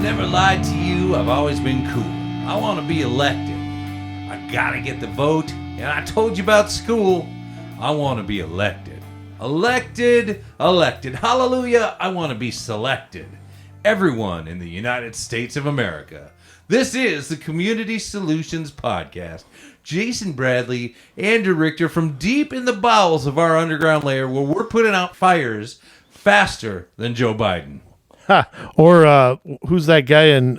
never lied to you. I've always been cool. I want to be elected. I gotta get the vote. And I told you about school. I want to be elected. Elected, elected. Hallelujah. I want to be selected. Everyone in the United States of America. This is the Community Solutions Podcast. Jason Bradley, Andrew Richter from deep in the bowels of our underground lair where we're putting out fires faster than Joe Biden. Or who's that guy in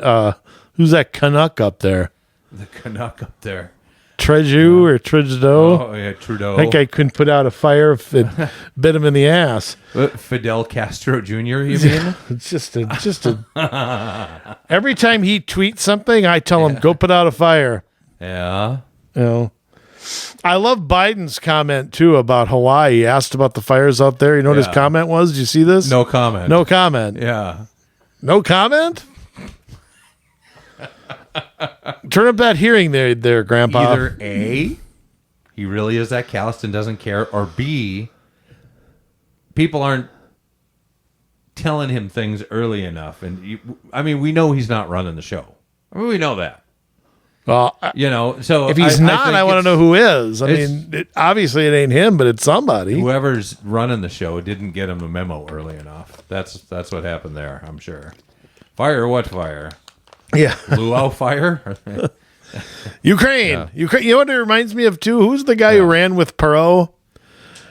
who's that Canuck up there? The Canuck up there. Trudeau or Trudeau? Oh, yeah, Trudeau. That guy couldn't put out a fire if it bit him in the ass. Fidel Castro Jr., you mean? It's just a every time he tweets something, I tell him, go put out a fire. Yeah. You know, I love Biden's comment too about Hawaii. He asked about the fires out there. You know what his comment was? Did you see this? No comment. No comment. Yeah. No comment? Turn up that hearing there, Grandpa. Either A, he really is that callous and doesn't care, or B, people aren't telling him things early enough. And we know he's not running the show. We know that. Well, so if he's not, I want to know who is. Obviously it ain't him, but it's somebody. Whoever's running the show didn't get him the memo early enough. That's what happened there, I'm sure. Fire? What fire? Yeah. Luau fire? Ukraine. Yeah. Ukraine. You know what it reminds me of, too? Who's the guy who ran with Perot?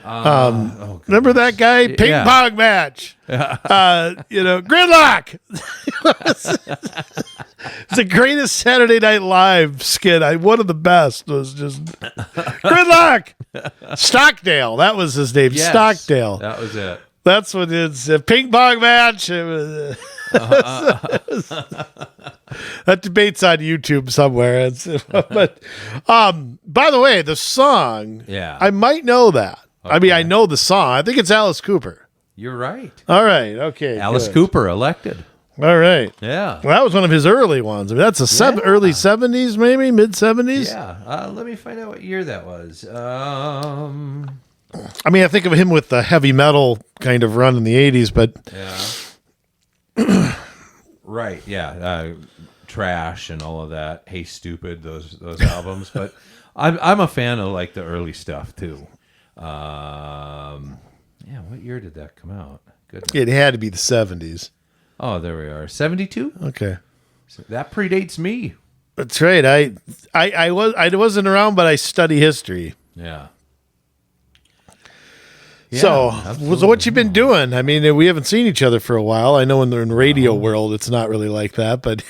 Remember that guy? Ping pong match. Gridlock. It's the greatest Saturday Night Live skit. One of the best was just Gridlock. Stockdale. That was his name. Yes, Stockdale. That was it. That's what it's a ping pong match. It was, that debate's on YouTube somewhere. But by the way, the song. Yeah. I might know that. Okay. I know the song. I think it's Alice Cooper. You're right. All right. Okay. Alice good. Cooper elected. All right. Yeah. Well, that was one of his early ones. That's early 70s, maybe mid 70s. Yeah. Let me find out what year that was. I think of him with the heavy metal kind of run in the 80s, but yeah. Right. Yeah. Trash and all of that. Hey, Stupid. Those albums. But I'm a fan of like the early stuff too. What year did that come out? Goodness. It had to be the 70s. Oh, there we are. 72? Okay. So that predates me. That's right. I wasn't around, but I study history. Yeah. So absolutely. what you been doing? We haven't seen each other for a while. I know in the radio world, it's not really like that, but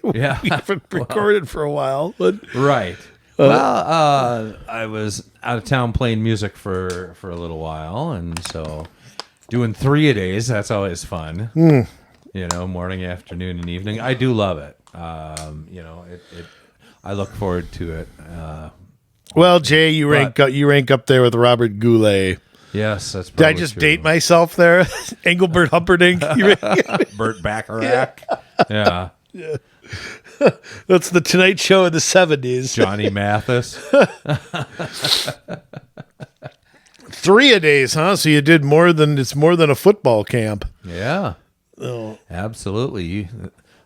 we haven't recorded for a while. But right. I was out of town playing music for a little while, and so doing 3-a-days, that's always fun. Morning, afternoon, and evening. I do love it. I look forward to it. Well, Jay, you rank up there with Robert Goulet. Yes, that's Did probably I just true. date myself there? Engelbert Humperdinck. Burt Bacharach. Yeah. That's the Tonight Show in the 70s. Johnny Mathis. 3-a-days, huh? So you did more than a football camp. Yeah. Oh. Absolutely.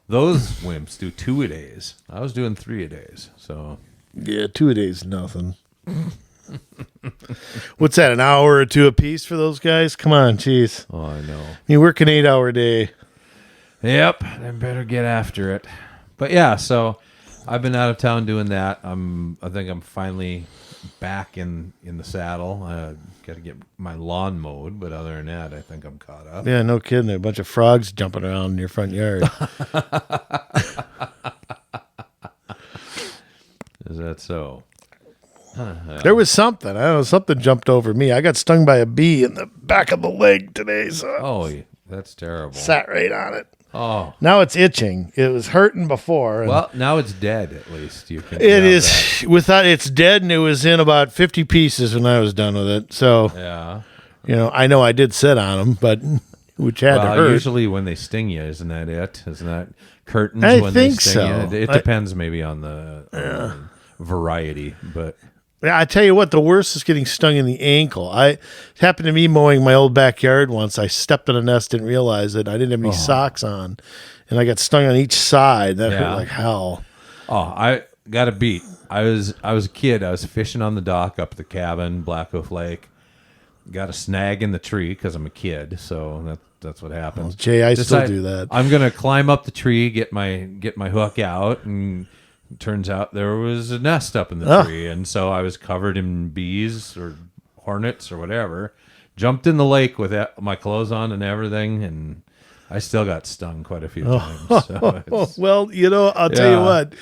Those wimps do 2-a-days. I was doing 3-a-days. So yeah, 2-a-days, nothing. What's that? An hour or two a piece for those guys? Come on, jeez. Oh, I know. You work an 8-hour day. Yep, I better get after it. But yeah, so I've been out of town doing that. I think I'm finally back in the saddle. I got to get my lawn mowed, but other than that, I think I'm caught up. Yeah, no kidding. There are a bunch of frogs jumping around in your front yard. Is that so? There was something. I don't know. Something jumped over me. I got stung by a bee in the back of the leg today. So that's terrible. Sat right on it. Oh. Now it's itching. It was hurting before. Well, now it's dead. At least you can. It is that. Without it's dead, and it was in about 50 pieces when I was done with it. So yeah, I know I did sit on them, but which had to hurt. Usually when they sting you, isn't that it? Isn't that curtains? I when think they sting so. You? It depends maybe on the variety, but. I tell you what, the worst is getting stung in the ankle. It happened to me mowing my old backyard once. I stepped in a nest, didn't realize it. I didn't have any socks on, and I got stung on each side. That hurt like hell. Oh, I got a beat. I was a kid. I was fishing on the dock up at the cabin, Black Oak Lake. Got a snag in the tree because I'm a kid, so that's what happens. Well, Jay, I still do that. I'm gonna climb up the tree, get my hook out, and it turns out there was a nest up in the tree, and so I was covered in bees or hornets or whatever. Jumped in the lake with my clothes on and everything, and I still got stung quite a few times. So well, I'll tell you what.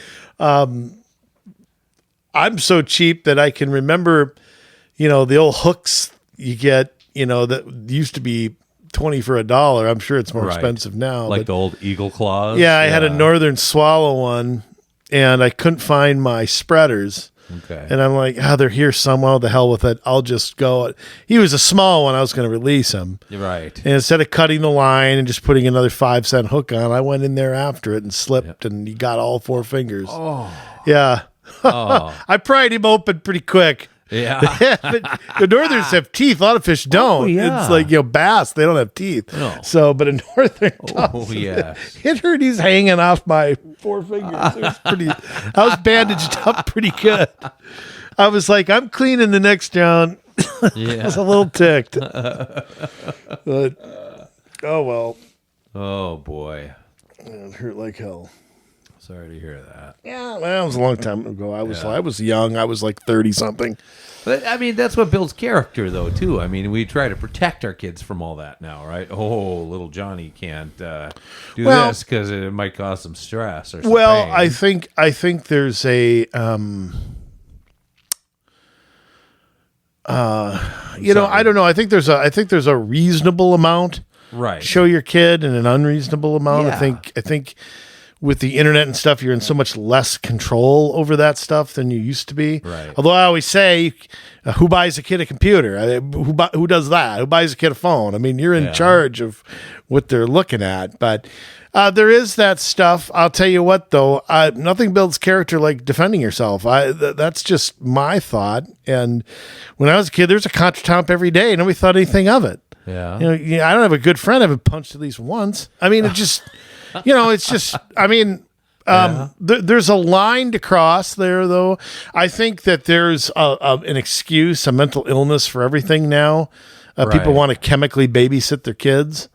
I'm so cheap that I can remember, the old hooks you get, that used to be 20 for $1. I'm sure it's more expensive now. Like the old eagle claws? Yeah, I had a northern swallow one, and I couldn't find my spreaders. Okay. And I'm like, they're here somewhere. The hell with it. I'll just go. He was a small one. I was going to release him. You're right. And instead of cutting the line and just putting another 5-cent hook on, I went in there after it and slipped, and he got all 4 fingers. Oh. Yeah. Oh. I pried him open pretty quick. Yeah. But the northerns have teeth. A lot of fish don't. Oh, yeah. It's like, bass, they don't have teeth. No. So, but a northern Oh, yeah. It hurt. He's hanging off my 4 fingers. It was I was bandaged up pretty good. I was like, I'm cleaning the next round. Yeah. I was a little ticked. But, oh, well. Oh, boy. It hurt like hell. Sorry to hear that. Yeah, well, it was a long time ago. I was young. I was like 30 something. But I mean, that's what builds character, though, too. I mean, we try to protect our kids from all that now, right? Oh, little Johnny can't do this because it might cause some stress or something. Well, I think there's a I don't know. I think there's a reasonable amount. Right. Show your kid and an unreasonable amount. Yeah. I think with the internet and stuff, you're in so much less control over that stuff than you used to be. Right. Although I always say, who buys a kid a computer? Who does that? Who buys a kid a phone? I mean, you're in charge of what they're looking at. But there is that stuff. I'll tell you what, though, nothing builds character like defending yourself. That's just my thought. And when I was a kid, there was a contretemps every day. Nobody thought anything of it. Yeah. I don't have a good friend I haven't punched at least once. I mean, it just... it's just, I mean, there's a line to cross there, though. I think that there's an excuse, a mental illness for everything now. People want to chemically babysit their kids,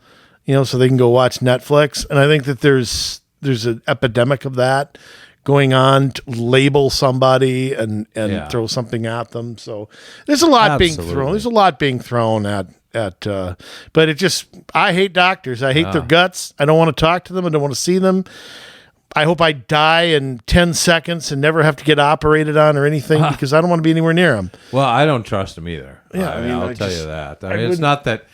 so they can go watch Netflix. And I think that there's an epidemic of that going on to label somebody and throw something at them. So there's a lot being thrown. There's a lot being thrown at but it just, I hate doctors. I hate their guts. I don't want to talk to them. I don't want to see them. I hope I die in 10 seconds and never have to get operated on or anything because I don't want to be anywhere near them. Well, I don't trust them either. Yeah, I'll tell you that. I mean, it's not that.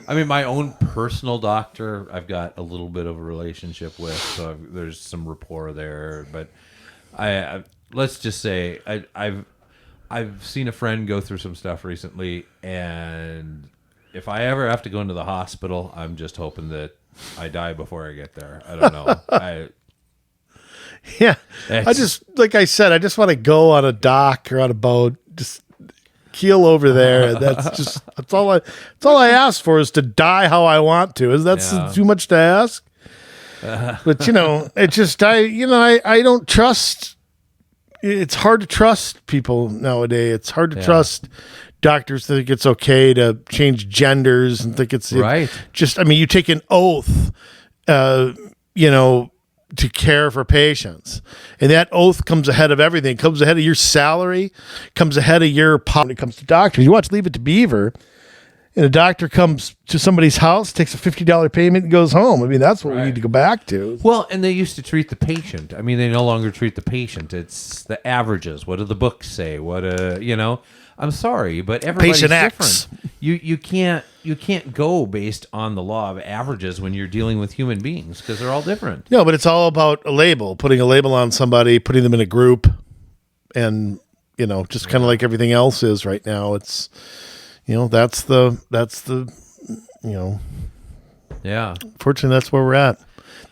I mean, my own personal doctor, I've got a little bit of a relationship with, so there's some rapport there. But I let's just say I've seen a friend go through some stuff recently, and if I ever have to go into the hospital, I'm just hoping that I die before I get there. I don't know. Yeah. I just, like I said, I just want to go on a dock or on a boat, just keel over there. That's all I ask for is to die how I want to. Is that too much to ask? But it just, I don't trust. It's hard to trust people nowadays. It's hard to trust doctors think it's okay to change genders and think it's right. You take an oath, to care for patients. And that oath comes ahead of everything. It comes ahead of your salary, comes ahead of your when it comes to doctors. You watch Leave It to Beaver, and a doctor comes to somebody's house, takes a $50 payment, and goes home. I mean, that's what we need to go back to. Well, and they used to treat the patient. I mean, they no longer treat the patient. It's the averages. What do the books say? I'm sorry, but everybody's Patient different. X. You can't go based on the law of averages when you're dealing with human beings because they're all different. No, but it's all about a label, putting a label on somebody, putting them in a group, and just kind of like everything else is right now. It's that's the Yeah. Fortunately, that's where we're at.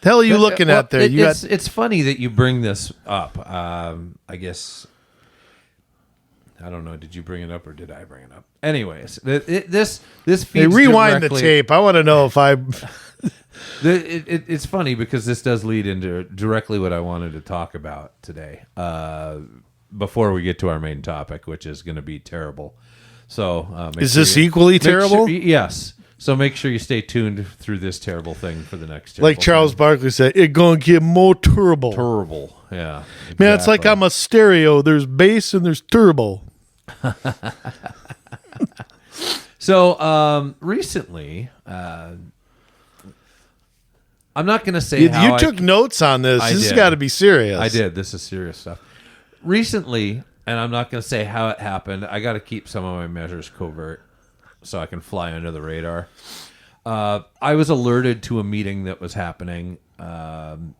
The hell are you looking at there? It's funny that you bring this up. I guess. I don't know. Did you bring it up or did I bring it up? Anyways, this feeds rewind directly. the tape. I want to know if I. It's funny because this does lead into directly what I wanted to talk about today. Before we get to our main topic, which is going to be terrible. So, is this equally terrible? Yes. So make sure you stay tuned through this terrible thing for the next. Like Charles Barkley said, it's gonna get more terrible. Terrible, yeah. Exactly. Man, it's like I'm a stereo. There's bass and there's turbo. So recently, I'm not going to say you took notes on this. This has got to be serious. I did. This is serious stuff. Recently, and I'm not going to say how it happened. I got to keep some of my measures covert so I can fly under the radar. I was alerted to a meeting that was happening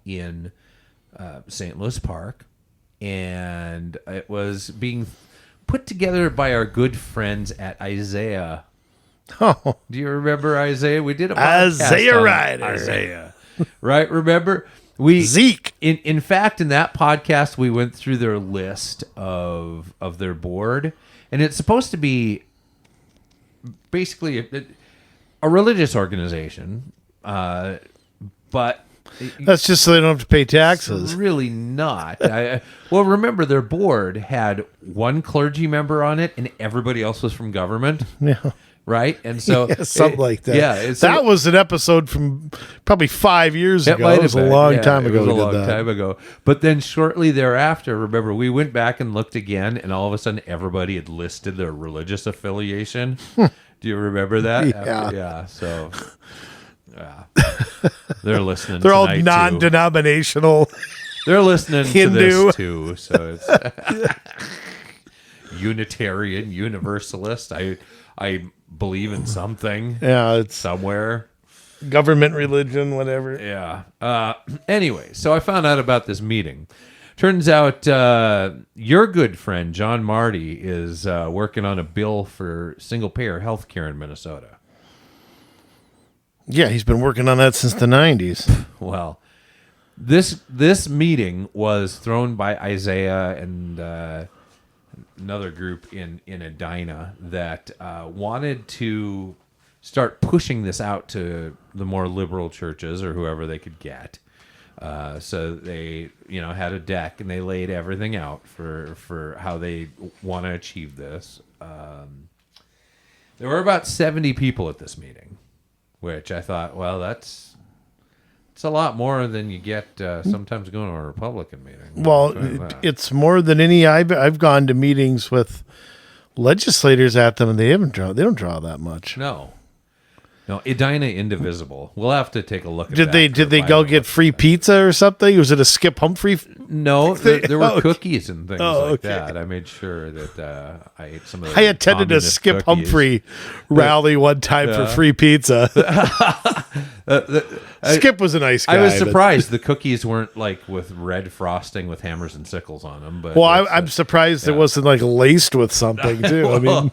in St. Louis Park, and it was being put together by our good friends at Isaiah. Oh, do you remember Isaiah? We did a podcast Isaiah on Rider. Isaiah, right? Remember Zeke. In fact, in that podcast, we went through their list of their board, and it's supposed to be basically a religious organization, but that's just so they don't have to pay taxes. It's really not. Well, remember, their board had one clergy member on it, and everybody else was from government. Yeah. Right? And so something like that. Yeah. That was an episode from probably 5 years ago. It was a long time ago. It was a long time ago. But then shortly thereafter, remember, we went back and looked again, and all of a sudden everybody had listed their religious affiliation. Do you remember that? Yeah. So they're listening. They're all tonight, non-denominational. They're listening Hindu. to this too. So it's Unitarian, Universalist. I believe in something. Yeah, it's somewhere. Government, religion, whatever. Yeah. Anyway, so I found out about this meeting. Turns out your good friend, John Marty, is working on a bill for single-payer health care in Minnesota. Yeah, he's been working on that since the 90s. Well, this meeting was thrown by Isaiah and another group in Edina that wanted to start pushing this out to the more liberal churches or whoever they could get. So they, had a deck and they laid everything out for how they want to achieve this. There were about 70 people at this meeting, which I thought, well, it's a lot more than you get sometimes going to a Republican meeting. Well, it's more than any. I've gone to meetings with legislators at them, and they don't draw that much. No, Edina indivisible. We'll have to take a look at did that. Did they go get free pizza or something? Was it a Skip Humphrey? No, there were cookies and things like okay. that. I made sure that I ate some of those. I attended a Skip cookies. Humphrey rally one time for free pizza. Skip was a nice guy. I was surprised the cookies weren't like with red frosting with hammers and sickles on them. But I'm surprised it wasn't like laced with something too. I mean,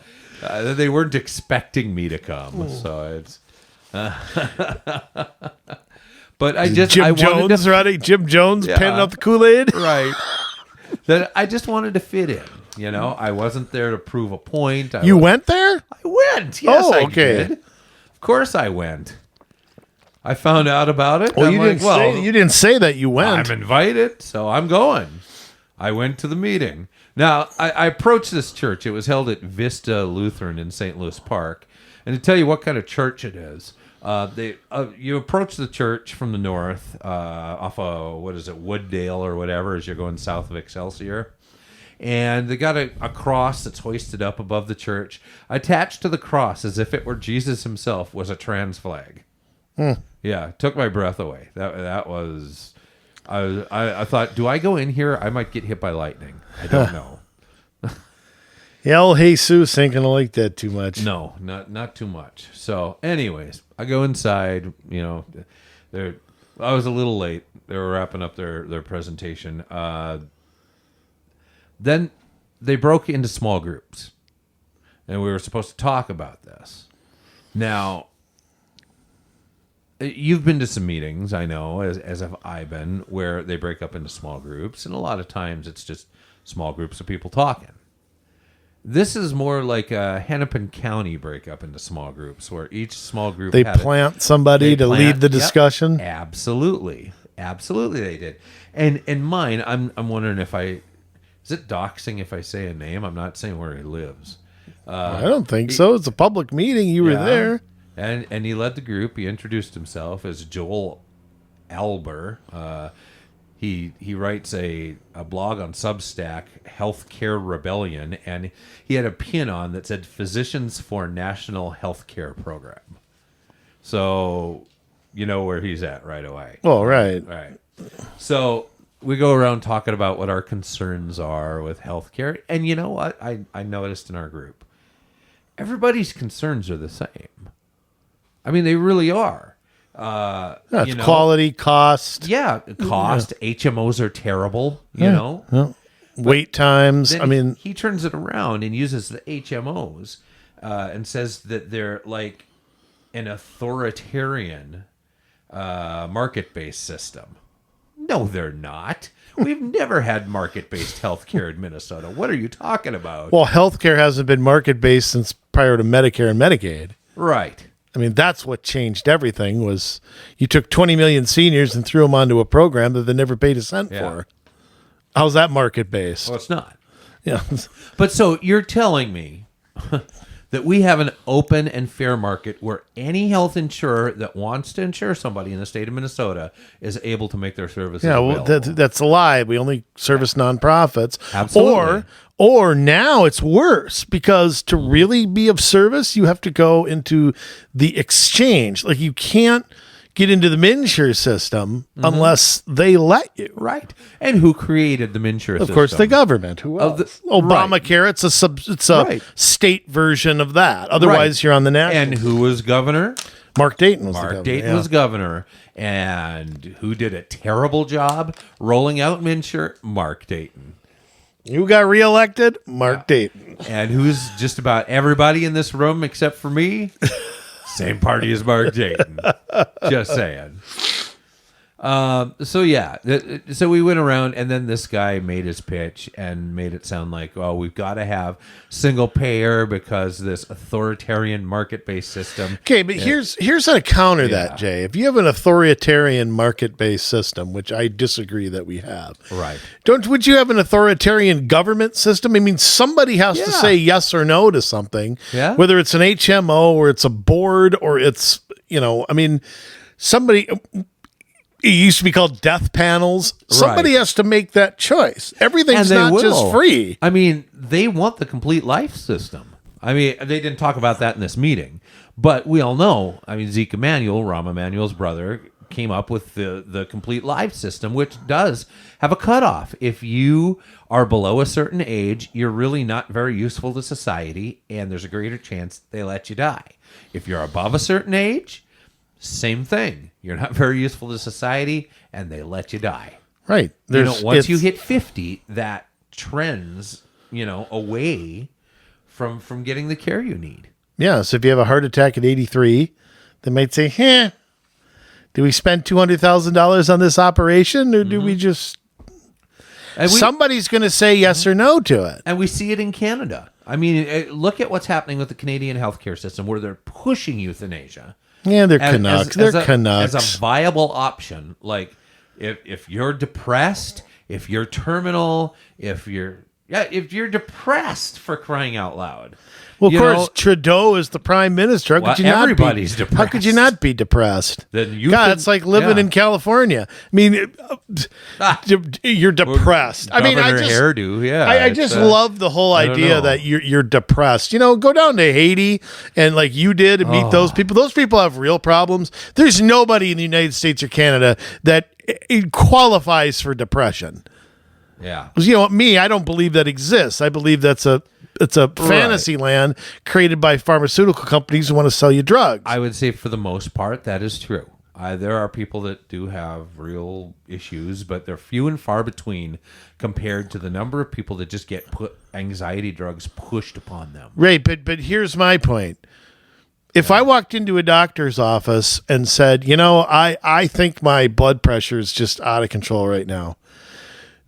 they weren't expecting me to come, so it's. But Jim Jones running. Jim Jones penning out the Kool-Aid. Right. That I just wanted to fit in. I wasn't there to prove a point. You went there? I went. Yes, I did. Of course, I went. I found out about it. Well, you didn't say that you went. I'm invited, so I'm going. I went to the meeting. Now, I approached this church. It was held at Vista Lutheran in St. Louis Park. And to tell you what kind of church it is, you approach the church from the north off of, Wooddale or whatever, as you're going south of Excelsior. And they got a cross that's hoisted up above the church. Attached to the cross, as if it were Jesus himself, was a trans flag. Yeah, took my breath away. That was... I thought, do I go in here? I might get hit by lightning. I don't know. El Jesus ain't gonna like that too much. No, not too much. So, anyways, I go inside. I was a little late. They were wrapping up their presentation. Then they broke into small groups, and we were supposed to talk about this. Now, you've been to some meetings, I know, as have I been, where they break up into small groups, and a lot of times it's just small groups of people talking. This is more like a Hennepin County breakup into small groups, where each small group They plant somebody to lead the discussion. Yep, absolutely, they did. And mine, I'm wondering if is it doxing if I say a name? I'm not saying where he lives. I don't think so. It's a public meeting. You were there. And he led the group. He introduced himself as Joel Alber. He writes a blog on Substack, Healthcare Rebellion, and he had a pin on that said Physicians for National Healthcare Program. So you know where he's at right away. Oh, right. Right. So we go around talking about what our concerns are with healthcare. And you know what? I noticed in our group, everybody's concerns are the same. I mean, they really are. Quality, cost. Yeah, cost. Yeah. HMOs are terrible, you know. Yeah. Wait times. He turns it around and uses the HMOs and says that they're like an authoritarian market-based system. No, they're not. We've never had market-based healthcare in Minnesota. What are you talking about? Well, healthcare hasn't been market-based since prior to Medicare and Medicaid. Right. I mean, that's what changed everything. Was you took 20 million seniors and threw them onto a program that they never paid a cent for. How's that market-based? Well, it's not. Yeah. But so you're telling me that we have an open and fair market where any health insurer that wants to insure somebody in the state of Minnesota is able to make their services available. Well, that's a lie. We only service nonprofits. Absolutely. Or now it's worse, because to really be of service, you have to go into the exchange. Like, you can't get into the MNsure system unless they let you. Right. And who created the MNsure system? Of course, the government. Who else? Obamacare. Right. It's a state version of that. Otherwise, you're on the national. And who was governor? Mark Dayton was Mark Dayton was governor. And who did a terrible job rolling out MNsure? Mark Dayton. Who got reelected? Mark Dayton. And who's just about everybody in this room except for me? Same party as Mark Dayton. Just saying. So we went around, and then this guy made his pitch and made it sound like, oh, we've got to have single payer because this authoritarian market-based system. Okay, but here's how to counter that, Jay. If you have an authoritarian market-based system, which I disagree that we have, right? Would you have an authoritarian government system? I mean, somebody has to say yes or no to something. Yeah. Whether it's an HMO or it's a board or it's somebody. It used to be called death panels. Somebody has to make that choice. Everything's not just free. I mean, they want the complete life system. I mean, they didn't talk about that in this meeting, but we all know. I mean, Zeke Emanuel, Rahm Emanuel's brother, came up with the complete life system, which does have a cutoff. If you are below a certain age, you're really not very useful to society, and there's a greater chance they let you die. If you're above a certain age, same thing. You're not very useful to society, and they let you die. Right. Once you hit 50, that trends, away from getting the care you need. Yeah. So if you have a heart attack at 83, they might say, do we spend $200,000 on this operation, or do we just... somebody's going to say yes or no to it. And we see it in Canada. I mean, look at what's happening with the Canadian healthcare system, where they're pushing euthanasia. Yeah, they're Canucks. They're Canucks. As a viable option. Like, if you're depressed, if you're terminal, if you're depressed, for crying out loud. Well, of course, Trudeau is the prime minister. Everybody's depressed. How could you not be depressed? It's like living in California. I mean, you're depressed. I mean, I just love the whole idea that you're depressed. Go down to Haiti and like you did and meet those people. Those people have real problems. There's nobody in the United States or Canada that qualifies for depression. Yeah. Me, I don't believe that exists. I believe it's a fantasy land created by pharmaceutical companies who want to sell you drugs. I would say for the most part that is true. There are people that do have real issues, but they're few and far between compared to the number of people that just get anxiety drugs pushed upon them. Right, but here's my point. If I walked into a doctor's office and said, I think my blood pressure is just out of control right now,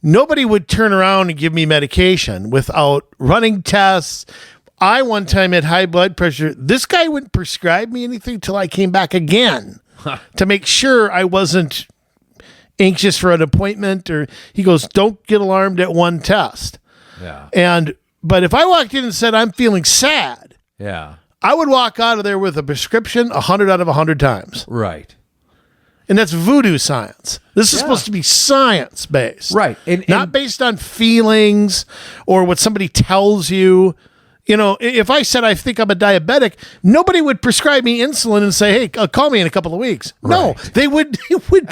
nobody would turn around and give me medication without running tests. I one time had high blood pressure. This guy wouldn't prescribe me anything till I came back again to make sure I wasn't anxious for an appointment. Or he goes, don't get alarmed at one test. Yeah. But if I walked in and said, I'm feeling sad, Yeah. I would walk out of there with a prescription 100 out of 100 times. Right. And that's voodoo science. This is supposed to be science-based. Right. And not based on feelings or what somebody tells you. You know, if I said I think I'm a diabetic, nobody would prescribe me insulin and say, hey, call me in a couple of weeks. No, they would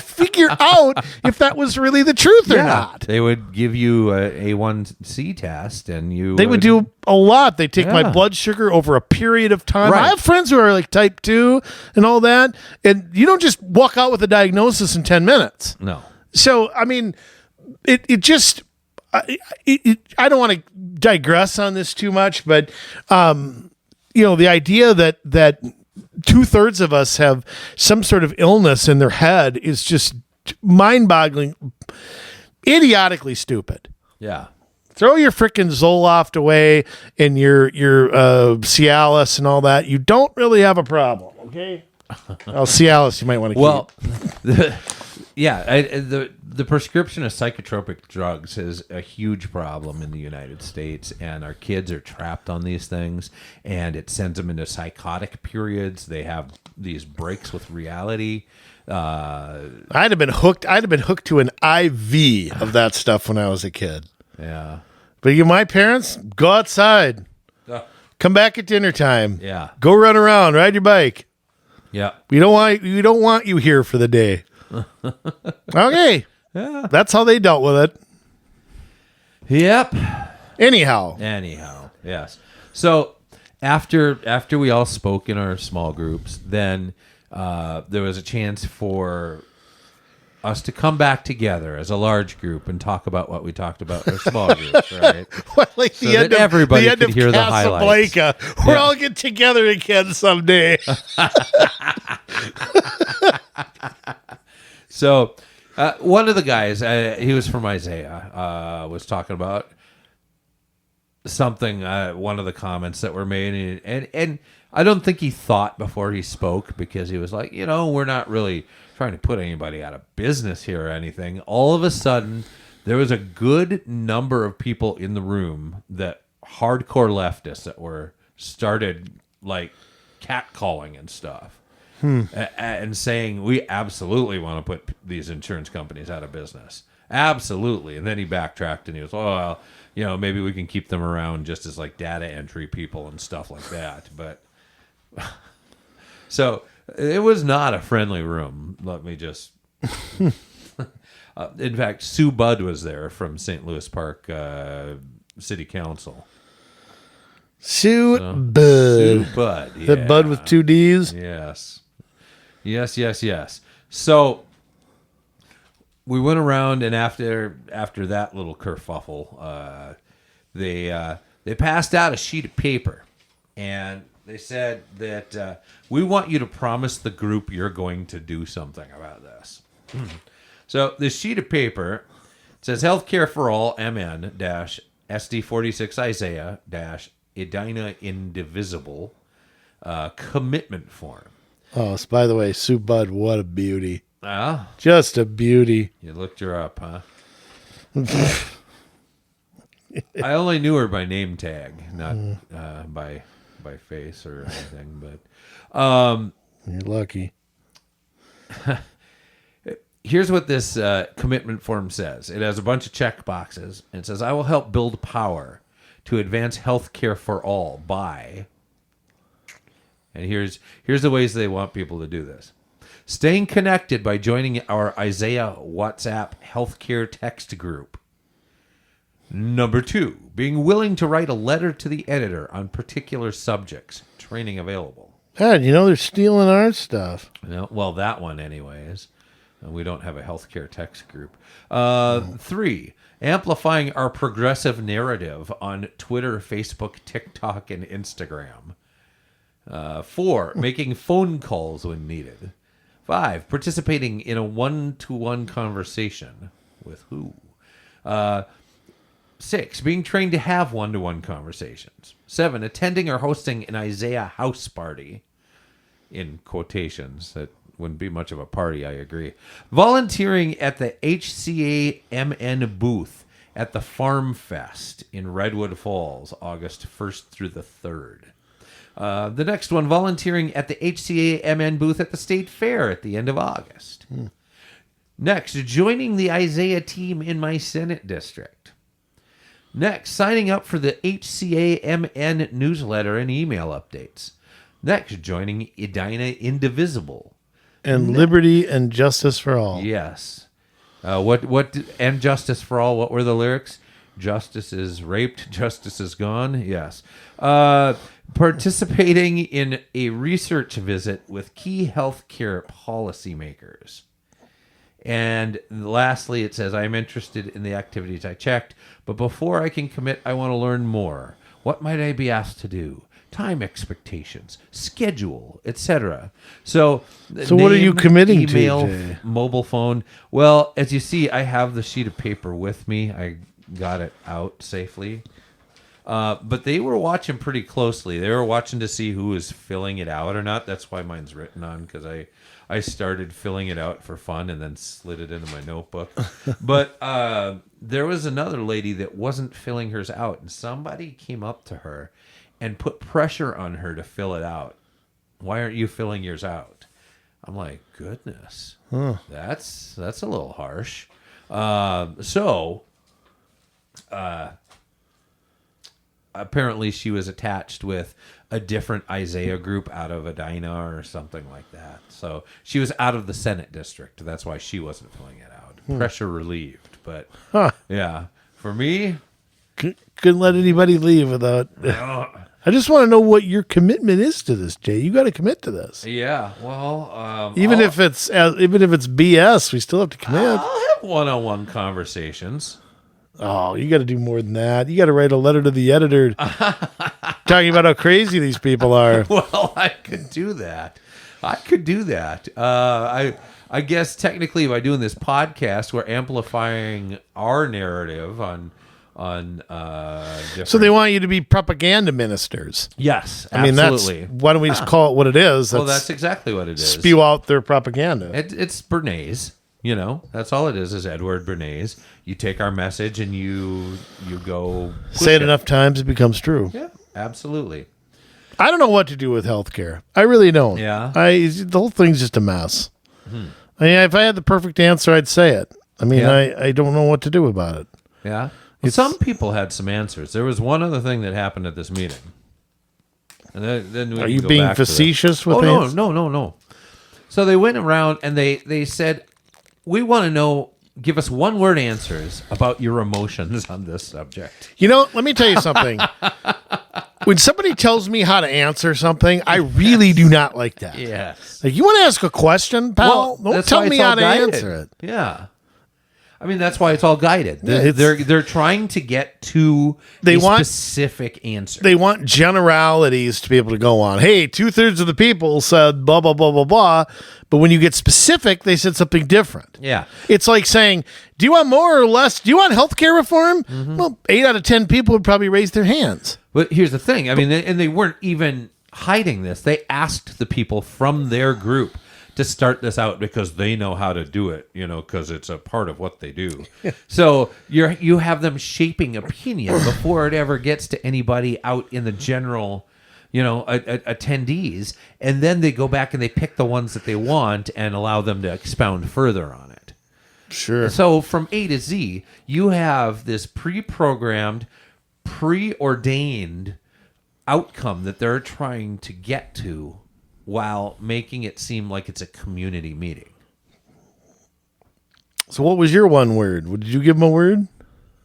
figure out if that was really the truth or not. They would give you a A1C test and they would do a lot. They take my blood sugar over a period of time. Right. I have friends who are like type 2 and all that. And you don't just walk out with a diagnosis in 10 minutes. No. So, I mean, it just... I don't want to digress on this too much, but you know, the idea that 2/3 of us have some sort of illness in their head is just mind-boggling, idiotically stupid. Yeah. Throw your frickin' Zoloft away and your Cialis and all that. You don't really have a problem, okay? Cialis, you might want to keep. Well, the prescription of psychotropic drugs is a huge problem in the United States, and our kids are trapped on these things, and it sends them into psychotic periods. They have these breaks with reality. I'd have been hooked to an IV of that stuff when I was a kid. Yeah. But my parents, go outside. Come back at dinner time. Yeah. Go run around, ride your bike. Yeah. We don't want you here for the day. Okay. Yeah. That's how they dealt with it. Yep. Anyhow, yes. So after we all spoke in our small groups, then there was a chance for us to come back together as a large group and talk about what we talked about in our small groups, right? Well, like so that everybody could hear the highlights. We'll all get together again someday. So one of the guys, he was from Isaiah, was talking about something, one of the comments that were made. And I don't think he thought before he spoke, because he was like, we're not really trying to put anybody out of business here or anything. All of a sudden, there was a good number of people in the room that hardcore leftists that were started like catcalling and stuff. And saying, we absolutely want to put these insurance companies out of business. Absolutely. And then he backtracked and he was, maybe we can keep them around just as like data entry people and stuff like that. But so it was not a friendly room. Let me just... in fact, Sue Budd was there from St. Louis Park City Council. Sue Budd. Sue Budd, yeah. The Bud with 2 Ds? Yes. So we went around, and after that little kerfuffle, they passed out a sheet of paper, and they said that we want you to promise the group you're going to do something about this. So this sheet of paper says Healthcare for All MN-SD46 Isaiah-Edina Indivisible commitment form. Oh, so by the way, Sue Budd, what a beauty. Just a beauty. You looked her up, huh? I only knew her by name tag, not by face or anything. But you're lucky. Here's what this commitment form says. It has a bunch of check boxes, and it says, I will help build power to advance health care for all by... And here's the ways they want people to do this. Staying connected by joining our Isaiah WhatsApp healthcare text group. Number 2, being willing to write a letter to the editor on particular subjects. Training available. God, they're stealing our stuff. Well, that one anyways. We don't have a healthcare text group. 3, amplifying our progressive narrative on Twitter, Facebook, TikTok, and Instagram. 4, making phone calls when needed. 5, participating in a one-to-one conversation. With who? 6, being trained to have one-to-one conversations. 7, attending or hosting an Isaiah house party. In quotations, that wouldn't be much of a party, I agree. Volunteering at the HCAMN booth at the Farm Fest in Redwood Falls, August 1st through the 3rd. The next one, volunteering at the HCAMN booth at the State Fair at the end of August. Next, joining the Isaiah team in my Senate district. Next, signing up for the HCAMN newsletter and email updates. Next, joining Edina Indivisible. And liberty and justice for all. Yes. And justice for all, what were the lyrics? Justice is raped, justice is gone. Yes. Participating in a research visit with key healthcare policymakers. And lastly, it says, I am interested in the activities I checked, but before I can commit, I want to learn more. What might I be asked to do? Time expectations, schedule, etc. So what are you committing to, email, Jay? mobile phone. Well, as you see, I have the sheet of paper with me. I got it out safely. But they were watching pretty closely. They were watching to see who was filling it out or not. That's why mine's written on, because I started filling it out for fun and then slid it into my notebook. But there was another lady that wasn't filling hers out, and somebody came up to her and put pressure on her to fill it out. Why aren't you filling yours out? I'm like, goodness, that's a little harsh. Apparently she was attached with a different Isaiah group out of Edina or something like that. So she was out of the Senate district. That's why she wasn't filling it out. Pressure relieved. But yeah, for me, couldn't let anybody leave without. I just want to know what your commitment is to this, Jay. You got to commit to this. Yeah, well, even if it's BS, we still have to commit. I'll have one-on-one conversations. Oh, you got to do more than that. You got to write a letter to the editor talking about how crazy these people are. Well, I could do that. I guess technically by doing this podcast, we're amplifying our narrative on So they want you to be propaganda ministers. Yes, I mean, absolutely. why don't we just call it what it is? Well, that's exactly what it is. Spew out their propaganda. It's Bernays. You know, that's all it is Edward Bernays. You take our message and you go say it enough times, it becomes true. Yeah, absolutely. I don't know what to do with healthcare. I really don't. Yeah. The whole thing's just a mess. I mean, if I had the perfect answer, I'd say it. I mean, I don't know what to do about it. Yeah. Well, some people had some answers. There was one other thing that happened at this meeting. And then we Are you being facetious with me? No. So they went around and they said, we want to know, give us one-word answers about your emotions on this subject. You know, let me tell you something. When somebody tells me how to answer something, I really do not like that. Yes. Like, you want to ask a question, pal? Don't tell me how to answer it. Yeah. I mean, that's why it's all guided. They're trying to get to specific answer. They want generalities to be able to go on. Hey, 2/3 of the people said blah, blah, blah, blah, blah. But when you get specific, they said something different. Yeah. It's like saying, do you want more or less? Do you want healthcare reform? Mm-hmm. Well, 8 out of 10 people would probably raise their hands. But here's the thing. I mean, they weren't even hiding this. They asked the people from their group to start this out because they know how to do it, because it's a part of what they do. So you have them shaping opinion before it ever gets to anybody out in the general, attendees. And then they go back and they pick the ones that they want and allow them to expound further on it. Sure. So from A to Z, you have this pre-programmed, preordained outcome that they're trying to get to, while making it seem like it's a community meeting. So what was your one word? Did you give them a word?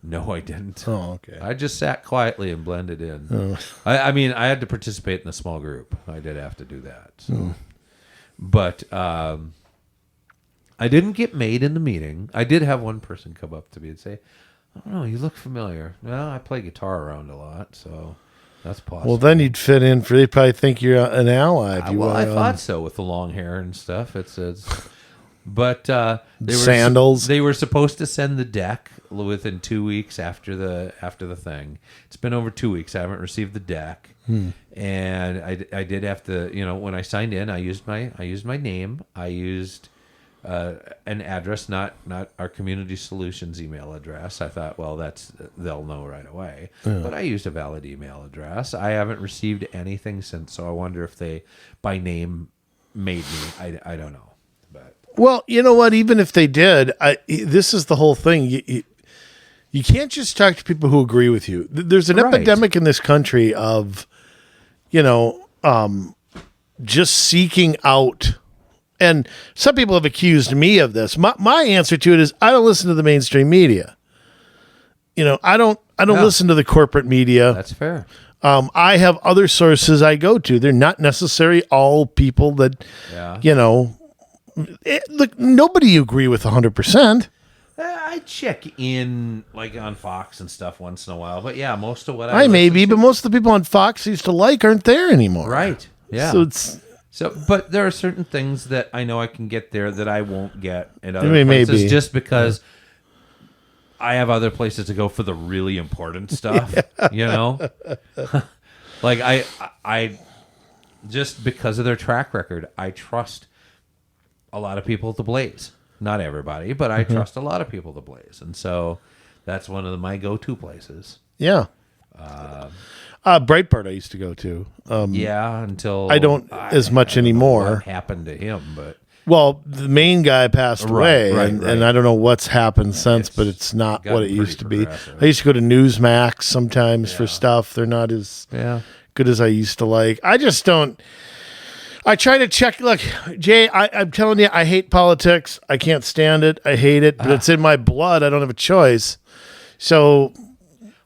No, I didn't. Oh, okay. I just sat quietly and blended in. Oh. I mean, I had to participate in a small group. I did have to do that. So. But I didn't get made in the meeting. I did have one person come up to me and say, I don't know, you look familiar. Well, I play guitar around a lot, so... That's possible. Well, then you'd fit in they probably think you're an ally. I thought so with the long hair and stuff. But they were sandals. They were supposed to send the deck within 2 weeks after the thing. It's been over 2 weeks. I haven't received the deck, and I did have to. When I signed in, I used my name. I used an address, not our Community Solutions email address. I thought, well, they'll know right away. Yeah. But I used a valid email address. I haven't received anything since, so I wonder if they by name made me. I don't know. But well, you know what? Even if they did, this is the whole thing. You can't just talk to people who agree with you. There's an epidemic in this country of, just seeking out. And some people have accused me of this. My answer to it is I don't listen to the mainstream media. I don't listen to the corporate media. That's fair. I have other sources I go to. They're not necessarily all people that, look, nobody you agree with 100%. I check in like on Fox and stuff once in a while, but yeah, most of what but most of the people on Fox I used to like aren't there anymore. Right. Yeah. But there are certain things that I know I can get there that I won't get in other places, just because I have other places to go for the really important stuff. Like I just because of their track record, I trust a lot of people at the Blaze. Not everybody, but I trust a lot of people at the Blaze, and so that's one of my go-to places. Yeah. Breitbart I used to go to. Until I don't as much anymore. What happened to him? But the main guy passed away, and I don't know what's happened since, but it's not what it used to be. I used to go to Newsmax sometimes for stuff. They're not as good as I used to like. I just don't. I try to check. Look, Jay, I'm telling you, I hate politics. I can't stand it. I hate it, but it's in my blood. I don't have a choice. So.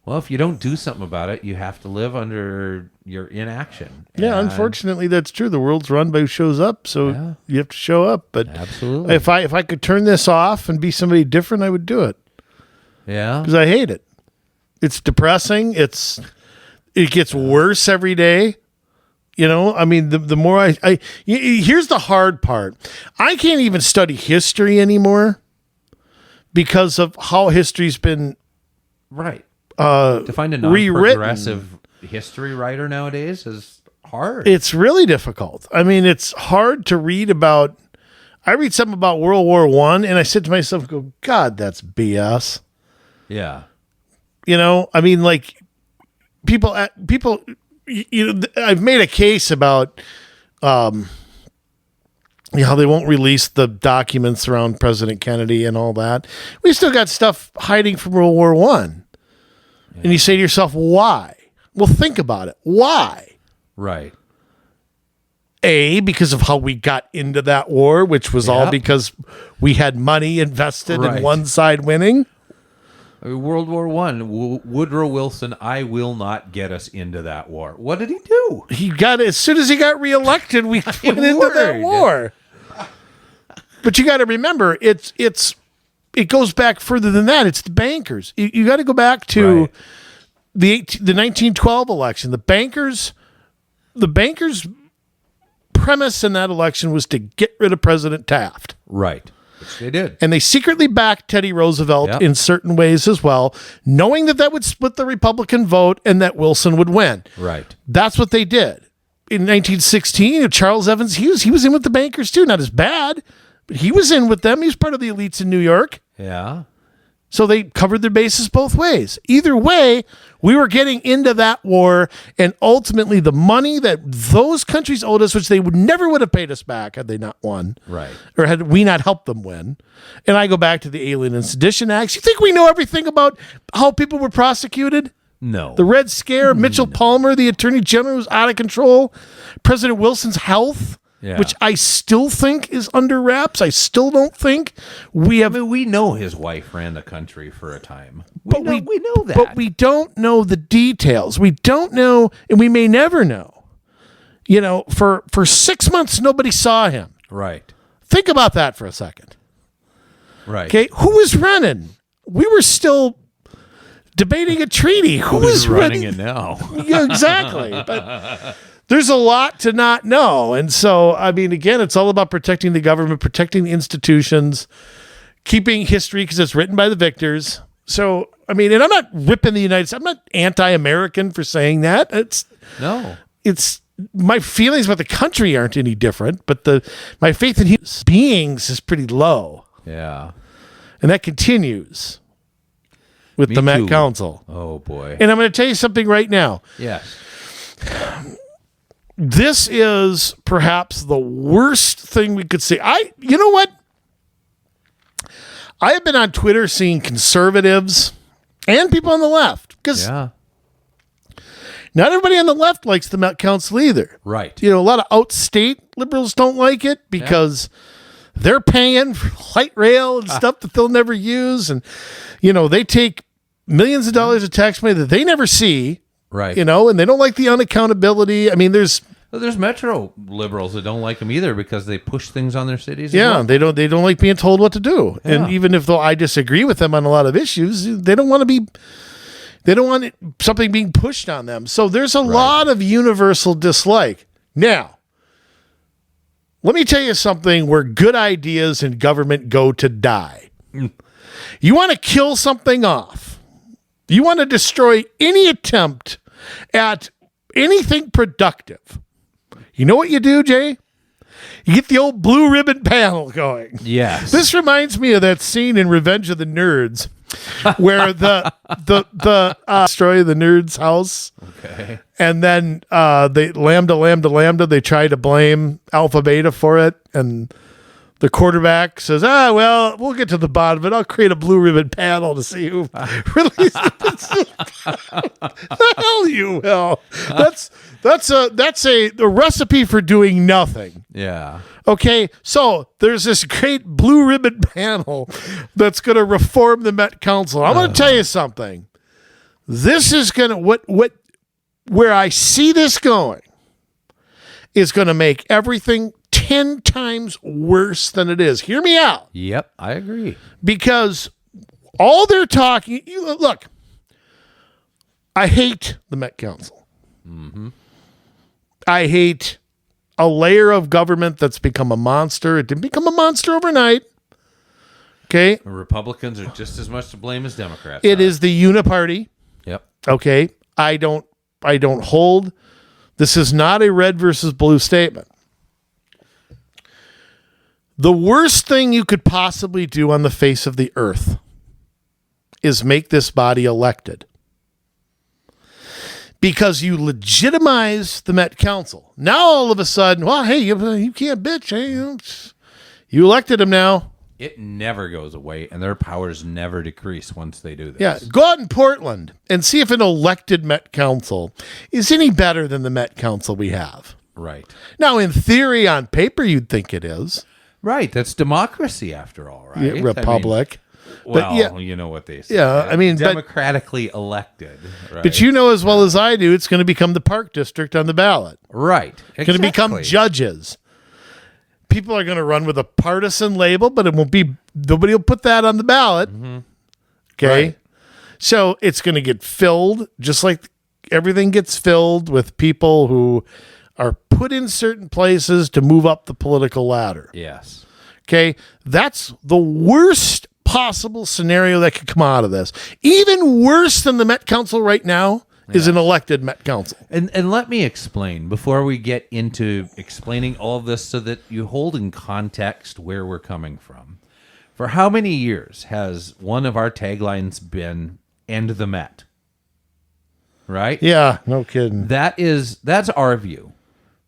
Well, if you don't do something about it, you have to live under your inaction. Yeah, unfortunately, that's true. The world's run by who shows up, so you have to show up. But absolutely, if I could turn this off and be somebody different, I would do it. Yeah, because I hate it. It's depressing. It gets worse every day. The more I here's the hard part. I can't even study history anymore because of how history's been to find a non-progressive history writer nowadays is hard. It's really difficult. I mean, it's hard to read about. I read something about World War I, and I sit to myself, "Go, God, that's BS." Yeah. Like people. I've made a case about, how they won't release the documents around President Kennedy and all that. We still got stuff hiding from World War I. And you say to yourself, why? Well, think about it. Why? Right. A, because of how we got into that war, which was all because we had money invested in one side winning. World War I, Woodrow Wilson, I will not get us into that war. What did he do? He got, as soon as he got reelected, we went into that war. But you got to remember, it goes back further than that. It's the bankers. You got to go back to the 1912 election. The bankers' premise in that election was to get rid of President Taft. Right. Which they did. And they secretly backed Teddy Roosevelt in certain ways as well, knowing that would split the Republican vote and that Wilson would win. Right. That's what they did. In 1916, Charles Evans Hughes, he was in with the bankers too. Not as bad, but he was in with them. He was part of the elites in New York. Yeah. So they covered their bases both ways. Either way, we were getting into that war, and ultimately the money that those countries owed us, which they never would have paid us back had they not won, right, or had we not helped them win. And I go back to the Alien and Sedition Acts. You think we know everything about how people were prosecuted? No. The Red Scare, Mitchell Palmer, the Attorney General, was out of control. President Wilson's health. Yeah. Which I still think is under wraps. I still don't think we have. I mean, we know his wife ran the country for a time. We know that. But we don't know the details. We don't know, and we may never know. For 6 months, nobody saw him. Right. Think about that for a second. Right. Okay. Who was running? We were still debating a treaty. Who was running it now? Yeah, exactly. But there's a lot to not know. And so, I mean, again, it's all about protecting the government, protecting the institutions, keeping history because it's written by the victors. So, I mean, and I'm not ripping the United States. I'm not anti-American for saying that. It's my feelings about the country aren't any different, but my faith in human beings is pretty low. Yeah. And that continues with Me the Met too. Council. Oh, boy. And I'm going to tell you something right now. Yes. This is perhaps the worst thing we could say. You know what? I have been on Twitter seeing conservatives and people on the left, because Yeah. not everybody on the left likes the Met Council either. Right. You know, a lot of outstate liberals don't like it because they're paying for light rail and stuff that they'll never use. And, you know, they take millions of dollars of tax money that they never see. Right. You know, and they don't like the unaccountability. I mean, there's metro liberals that don't like them either because they push things on their cities. Yeah, they don't like being told what to do. Yeah. And even if though I disagree with them on a lot of issues, they don't want something being pushed on them. So there's a lot of universal dislike. Now, let me tell you something where good ideas in government go to die. You want to kill something off. You want to destroy any attempt at anything productive. You know what you do, Jay? You get the old blue ribbon panel going. Yes. This reminds me of that scene in Revenge of the Nerds where the destroy the nerd's house. Okay. And then they lambda, they try to blame Alpha Beta for it, and the quarterback says, well, we'll get to the bottom of it. I'll create a blue ribbon panel to see who released it. The hell you will. That's a recipe for doing nothing. Yeah. Okay, so there's this great blue ribbon panel that's going to reform the Met Council. I'm going to tell you something. This is going to where I see this going is going to make everything 10 times worse than it is. Hear me out. Yep, I agree. Because all they're talking, look, I hate the Met Council. Mm-hmm. I hate a layer of government that's become a monster. It didn't become a monster overnight. Okay. Republicans are just as much to blame as Democrats. It is the uniparty. Yep. Okay. I don't hold. This is not a red versus blue statement. The worst thing you could possibly do on the face of the earth is make this body elected. Because you legitimize the Met Council. Now all of a sudden, well, hey, you can't bitch. Hey, you elected him now. It never goes away, and their powers never decrease once they do this. Yeah, go out in Portland and see if an elected Met Council is any better than the Met Council we have. Right. Now, in theory, on paper, you'd think it is. Right. That's democracy, after all, right? Yeah, republic. Well, yeah, you know what they say. Yeah, I mean, democratically elected. Right? But you know as well as I do, it's going to become the Park District on the ballot. Right. It's going to become judges. People are going to run with a partisan label, but it won't be, nobody will put that on the ballot. Mm-hmm. Okay. Right. So it's going to get filled, just like everything gets filled with people who are put in certain places to move up the political ladder. Yes. Okay. That's the worst possible scenario that could come out of this. Even worse than the Met Council right now is an elected Met Council. And let me explain before we get into explaining all of this so that you hold in context where we're coming from. For how many years has one of our taglines been "End the Met"? Right? Yeah, no kidding. That's our view.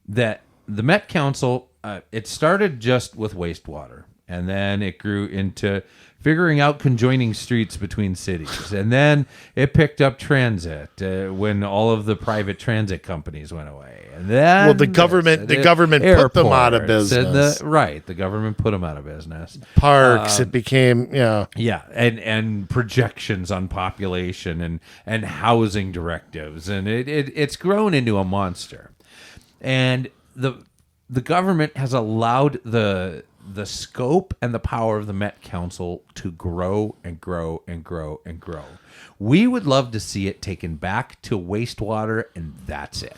That the Met Council, it started just with wastewater, and then it grew into figuring out conjoining streets between cities. And then it picked up transit when all of the private transit companies went away. And then the government put them out of business. The government put them out of business. Parks, it became, yeah. Yeah, and projections on population and housing directives. And it's grown into a monster. And the government has allowed the scope and the power of the Met Council to grow and grow and grow and grow. We would love to see it taken back to wastewater, and that's it.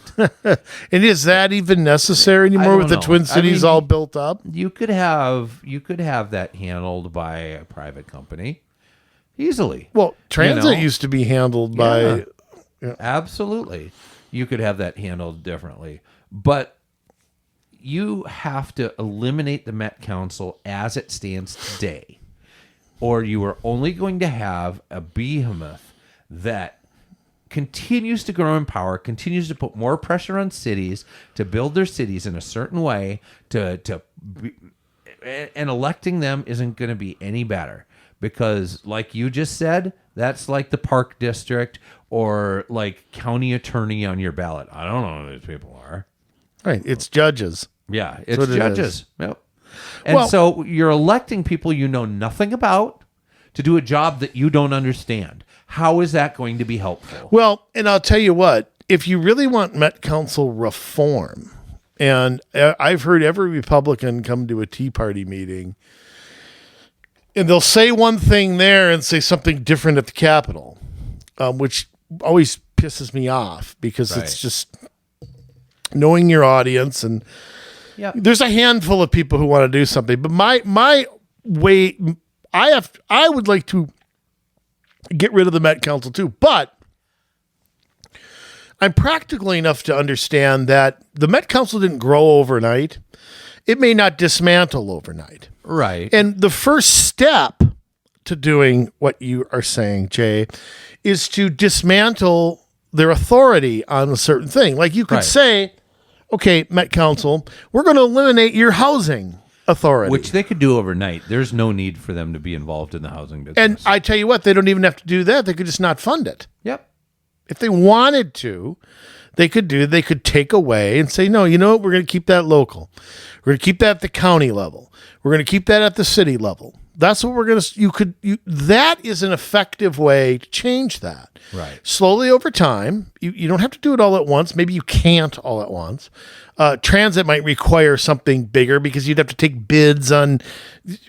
And is that even necessary anymore with the Twin Cities all built up? You could have that handled by a private company. easily. Well, transit know? used to be handled by. Absolutely. You could have that handled differently. But you have to eliminate the Met Council as it stands today, or you are only going to have a behemoth that continues to grow in power, continues to put more pressure on cities to build their cities in a certain way, and electing them isn't going to be any better. Because, like you just said, that's like the park district or like county attorney on your ballot. I don't know who these people are. Right. It's judges. Yeah, it's judges. Yep. And Well, so you're electing people you know nothing about to do a job that you don't understand. How is that going to be helpful? Well, and I'll tell you what, if you really want Met Council reform, and I've heard every Republican come to a Tea Party meeting, and they'll say one thing there and say something different at the Capitol, which always pisses me off because it's just knowing your audience. And there's a handful of people who want to do something, but my way, I would like to get rid of the Met Council too, but I'm practical enough to understand that the Met Council didn't grow overnight. It may not dismantle overnight. Right. And the first step to doing what you are saying, Jay, is to dismantle their authority on a certain thing. Like you could say, okay, Met Council, we're going to eliminate your housing authority. Which they could do overnight. There's no need for them to be involved in the housing business. And I tell you what, they don't even have to do that. They could just not fund it. Yep. If they wanted to, they could take away and say, no, you know what? We're going to keep that local. We're going to keep that at the county level. We're going to keep that at the city level. That's what we're going to, that is an effective way to change that. Right. Slowly over time. You don't have to do it all at once. Maybe you can't all at once. Transit might require something bigger because you'd have to take bids on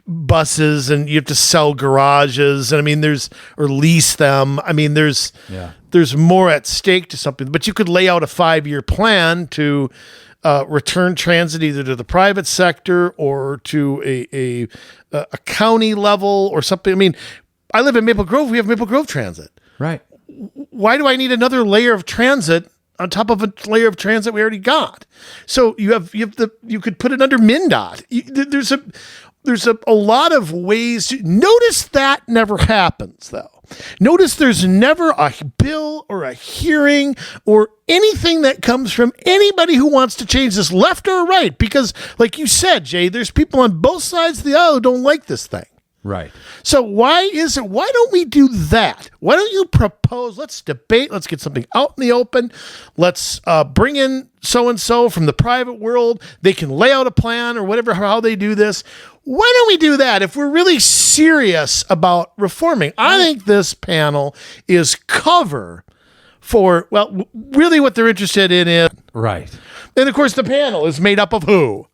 buses and you have to sell garages. And I mean, or lease them. I mean, there's more at stake to something, but you could lay out a 5-year plan to return transit either to the private sector or to a county level or something. I mean, I live in Maple Grove. We have Maple Grove Transit. Right. Why do I need another layer of transit on top of a layer of transit we already got? So you could put it under MnDOT. There's a lot of ways. Notice that never happens though. Notice there's never a bill or a hearing or anything that comes from anybody who wants to change this, left or right, because like you said, Jay, there's people on both sides of the aisle who don't like this thing. Right. So why don't we do that? Why don't you propose, let's debate, let's get something out in the open. Let's bring in so-and-so from the private world. They can lay out a plan or whatever, how they do this. Why don't we do that if we're really serious about reforming? I think this panel is cover for, well, really what they're interested in is. Right. And of course the panel is made up of who?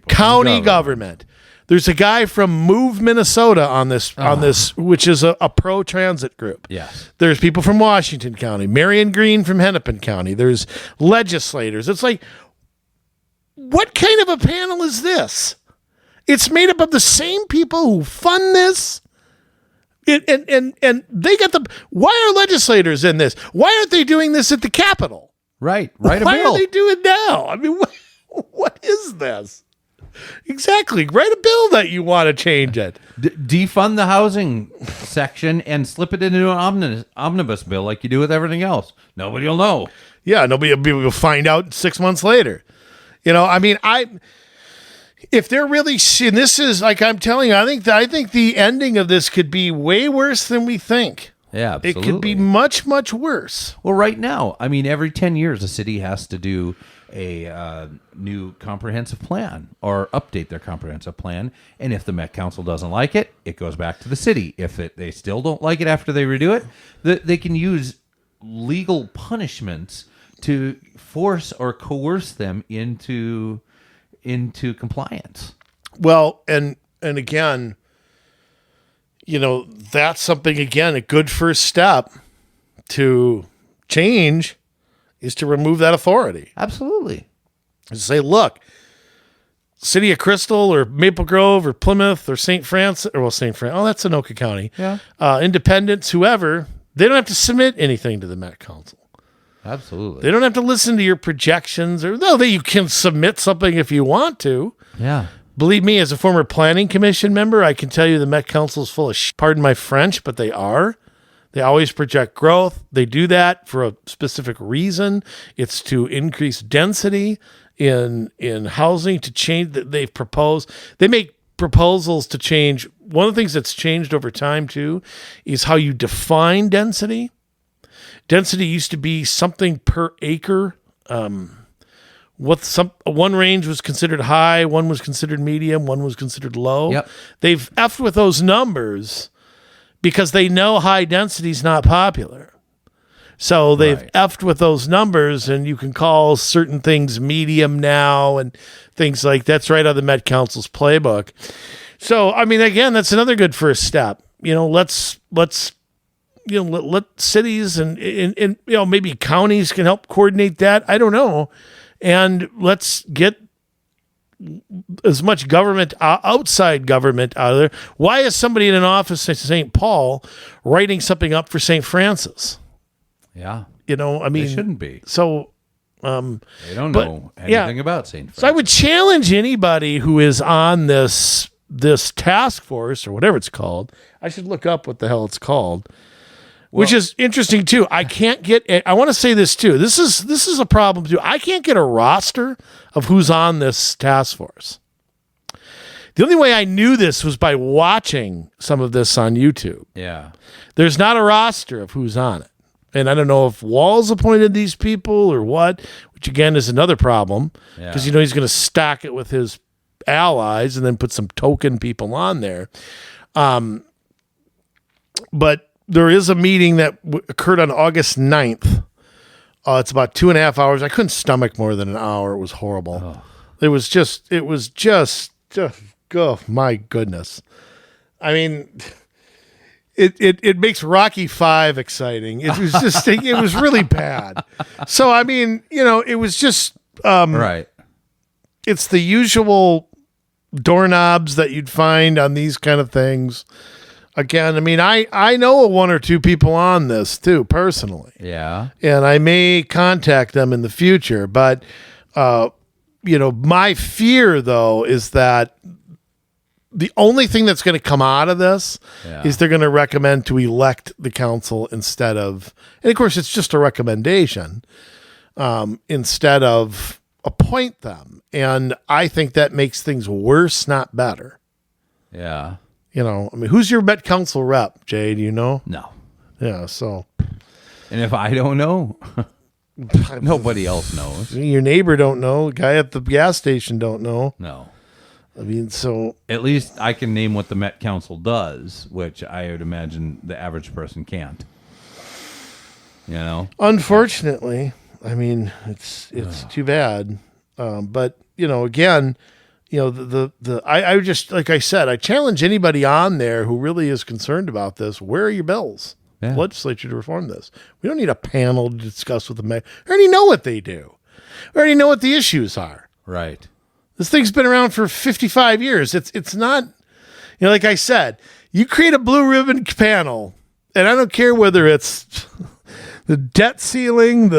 County government. There's a guy from Move Minnesota on this, which is a pro-transit group. Yes. There's people from Washington County, Marion Green from Hennepin County. There's legislators. It's like, what kind of a panel is this? It's made up of the same people who fund this. And they got why are legislators in this? Why aren't they doing this at the Capitol? Right. Write a Why bill. are they doing it now? I mean, what is this? Exactly. Write a bill that you want to change it. Defund the housing section and slip it into an omnibus bill like you do with everything else. Nobody will know. Yeah, nobody will find out 6 months later. You know, I mean, if they're really, and this is like I'm telling you, I think the ending of this could be way worse than we think. Yeah, absolutely. It could be much, much worse. Well, right now, I mean, every 10 years, a city has to do a new comprehensive plan or update their comprehensive plan. And if the Met Council doesn't like it, it goes back to the city. If they still don't like it after they redo it, they can use legal punishments to force or coerce them into compliance. Well, and again, you know, that's something, again, a good first step to change is to remove that authority. Absolutely. To say, look, City of Crystal or Maple Grove or Plymouth or St. Francis, or St. Francis. Oh, that's Anoka County. Yeah. Independents, whoever, they don't have to submit anything to the Met Council. Absolutely. They don't have to listen to your projections, or no, you can submit something if you want to. Yeah. Believe me, as a former planning commission member, I can tell you the Met Council is full of pardon my French, but they are. They always project growth. They do that for a specific reason. It's to increase density in housing, to change that they've proposed. They make proposals to change. One of the things that's changed over time too is how you define density. Density used to be something per acre. One range was considered high, one was considered medium, one was considered low. Yep. They've effed with those numbers because they know high density is not popular. So they've effed with those numbers, and you can call certain things medium now and things like that's right out of the Met Council's playbook. So, I mean, again, that's another good first step. Let cities and maybe counties can help coordinate that. I don't know. And let's get as much government, outside government out of there. Why is somebody in an office at St. Paul writing something up for St. Francis? Yeah. They shouldn't be. So, they don't know anything about St. Francis. So I would challenge anybody who is on this task force or whatever it's called. I should look up what the hell it's called. Which is interesting too. I want to say this too. This is a problem too. I can't get a roster of who's on this task force. The only way I knew this was by watching some of this on YouTube. Yeah. There's not a roster of who's on it. And I don't know if Walz appointed these people or what, which again is another problem because he's going to stack it with his allies and then put some token people on there. But there is a meeting that occurred on August 9th. It's about 2.5 hours. I couldn't stomach more than an hour. It was horrible. Oh. It was just, oh my goodness. I mean, it makes Rocky V exciting. It was just, it was really bad. So, I mean, it was just, right. It's the usual doorknobs that you'd find on these kind of things. Again, I mean, I know one or two people on this too, personally. Yeah. And I may contact them in the future. But, my fear, though, is that the only thing that's going to come out of this is they're going to recommend to elect the council instead of, and of course, it's just a recommendation, instead of appoint them. And I think that makes things worse, not better. Yeah. Who's your Met Council rep, Jay? Do you know? No. Yeah, so. And if I don't know, nobody else knows. Your neighbor don't know. The guy at the gas station don't know. No. I mean, so. At least I can name what the Met Council does, which I would imagine the average person can't. Unfortunately, I mean, it's too bad. But, again, I just, like I said, I challenge anybody on there who really is concerned about this. Where are your bills? Yeah. Legislature to reform this. We don't need a panel to discuss with the mayor. We already know what they do. We already know what the issues are. Right. This thing's been around for 55 years. It's not, like I said, you create a blue ribbon panel, and I don't care whether it's the debt ceiling,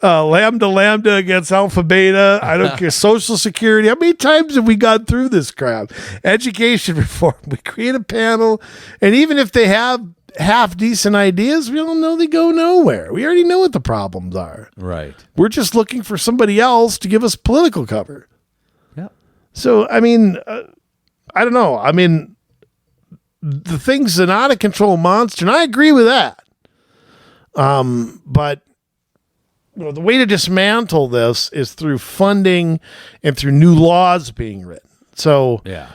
lambda against alpha beta. I don't care. Social Security. How many times have we gone through this crap? Education reform. We create a panel, and even if they have half decent ideas, we all know they go nowhere. We already know what the problems are. Right. We're just looking for somebody else to give us political cover. Yeah. So, I mean, I don't know. I mean, the thing's an out of control monster, and I agree with that. But the way to dismantle this is through funding and through new laws being written. So, yeah.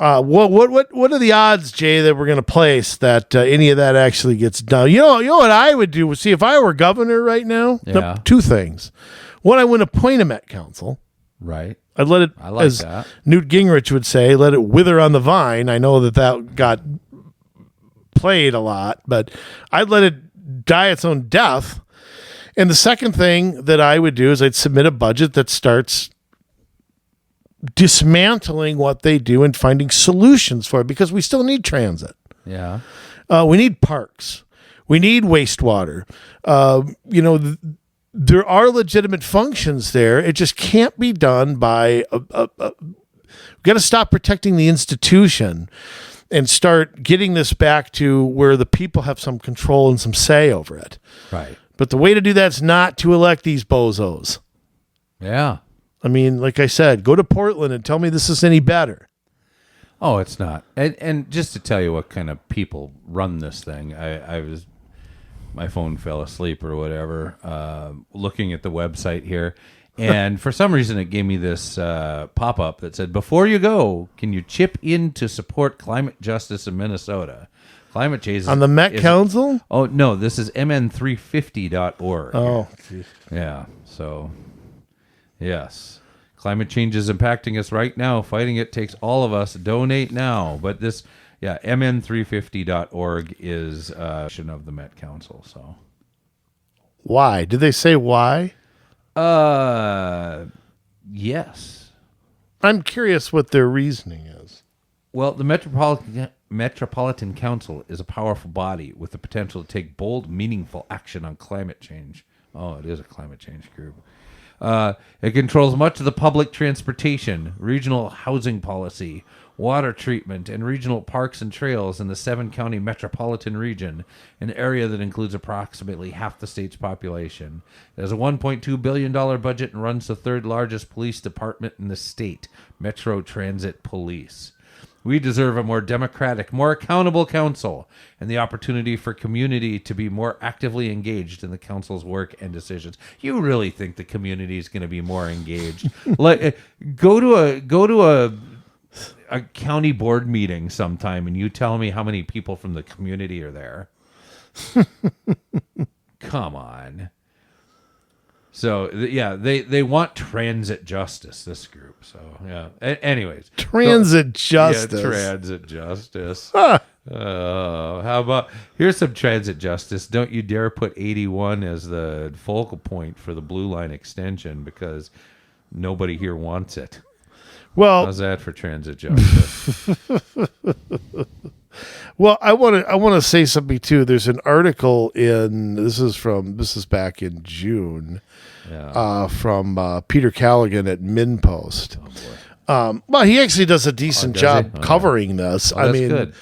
What are the odds, Jay, that we're going to place that any of that actually gets done? You know what I would do? See, if I were governor right now, two things. One, I wouldn't appoint a Met Council. Right. I'd let it, I like as that. Newt Gingrich would say, let it wither on the vine. I know that got played a lot, but I'd let it die its own death. And the second thing that I would do is I'd submit a budget that starts dismantling what they do and finding solutions for it, because we still need transit. Yeah. We need parks. We need wastewater. There are legitimate functions there. It just can't be done by we've got to stop protecting the institution and start getting this back to where the people have some control and some say over it. Right. But the way to do that is not to elect these bozos. Yeah. I mean, like I said, go to Portland and tell me this is any better. Oh, it's not. And just to tell you what kind of people run this thing, my phone fell asleep or whatever, looking at the website here. And for some reason, it gave me this pop-up that said, before you go, can you chip in to support climate justice in Minnesota? Climate change On the Met Council? Oh, no, this is mn350.org. Oh, geez. Yeah, so, yes. Climate change is impacting us right now. Fighting it takes all of us. Donate now. But this, mn350.org is of the Met Council, so. Why? Did they say why? Yes. I'm curious what their reasoning is. Well, the Metropolitan Council is a powerful body with the potential to take bold, meaningful action on climate change. Oh, it is a climate change group. It controls much of the public transportation, regional housing policy, water treatment, and regional parks and trails in the 7-county metropolitan region, an area that includes approximately half the state's population. It has a $1.2 billion budget and runs the third largest police department in the state, Metro Transit Police. We deserve a more democratic, more accountable council and the opportunity for community to be more actively engaged in the council's work and decisions. You really think the community is going to be more engaged? Like, go to a county board meeting sometime and you tell me how many people from the community are there. Come on. So, they want transit justice, this group. So, yeah. Anyways. Transit justice. Yeah, transit justice. How about, here's some transit justice. Don't you dare put 81 as the focal point for the Blue Line extension, because nobody here wants it. Well, how's that for transit justice? Well, I want to say something too. There's an article this is back in June, from Peter Callaghan at MinPost. Well, he actually does a decent job covering this. Oh, that's good.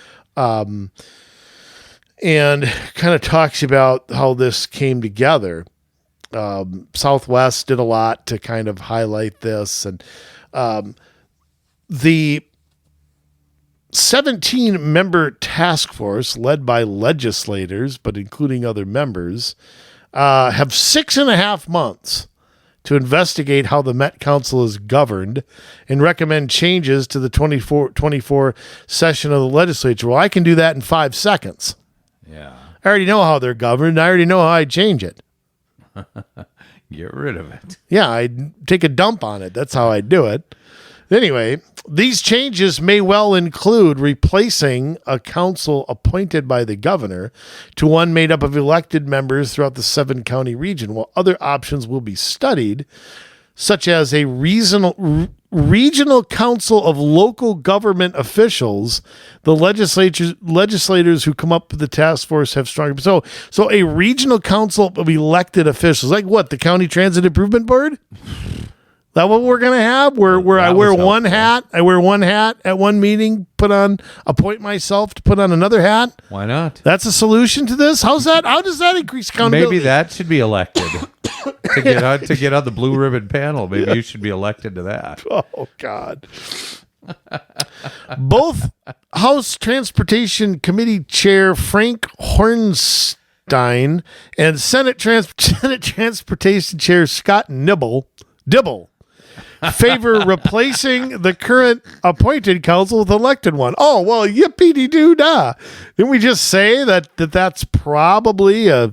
And kind of talks about how this came together. Southwest did a lot to kind of highlight this, and the 17-member task force led by legislators, but including other members, have 6.5 months to investigate how the Met Council is governed and recommend changes to the 24 session of the legislature. Well, I can do that in 5 seconds. Yeah. I already know how they're governed. I already know how I'd change it. Get rid of it. Yeah, I'd take a dump on it. That's how I'd do it. Anyway, these changes may well include replacing a council appointed by the governor to one made up of elected members throughout the 7-county region, while other options will be studied, such as a regional council of local government officials. The legislators who come up with the task force have strong. So a regional council of elected officials, like what, the County Transit Improvement Board? That what we're gonna have? Where I wear one hat, at one meeting, appoint myself to put on another hat. Why not? That's a solution to this. How's that? How does that increase accountability? Maybe that should be elected to get on the blue ribbon panel. Maybe you should be elected to that. Oh God. Both House Transportation Committee Chair Frank Hornstein and Senate Transportation Chair Scott Dibble favor replacing the current appointed council with elected one. Oh, well, yippee-dee-doo-dah. Didn't we just say that's probably only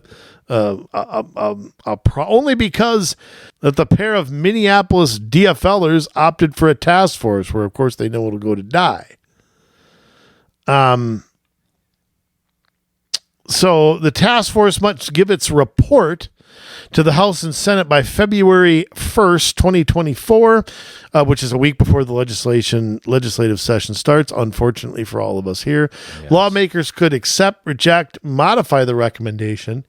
because that the pair of Minneapolis DFLers opted for a task force where, of course, they know it'll go to die. So the task force must give its report to the House and Senate by February 1st, 2024, which is a week before the legislative session starts, unfortunately for all of us here. Yes. Lawmakers could accept, reject, modify the recommendation.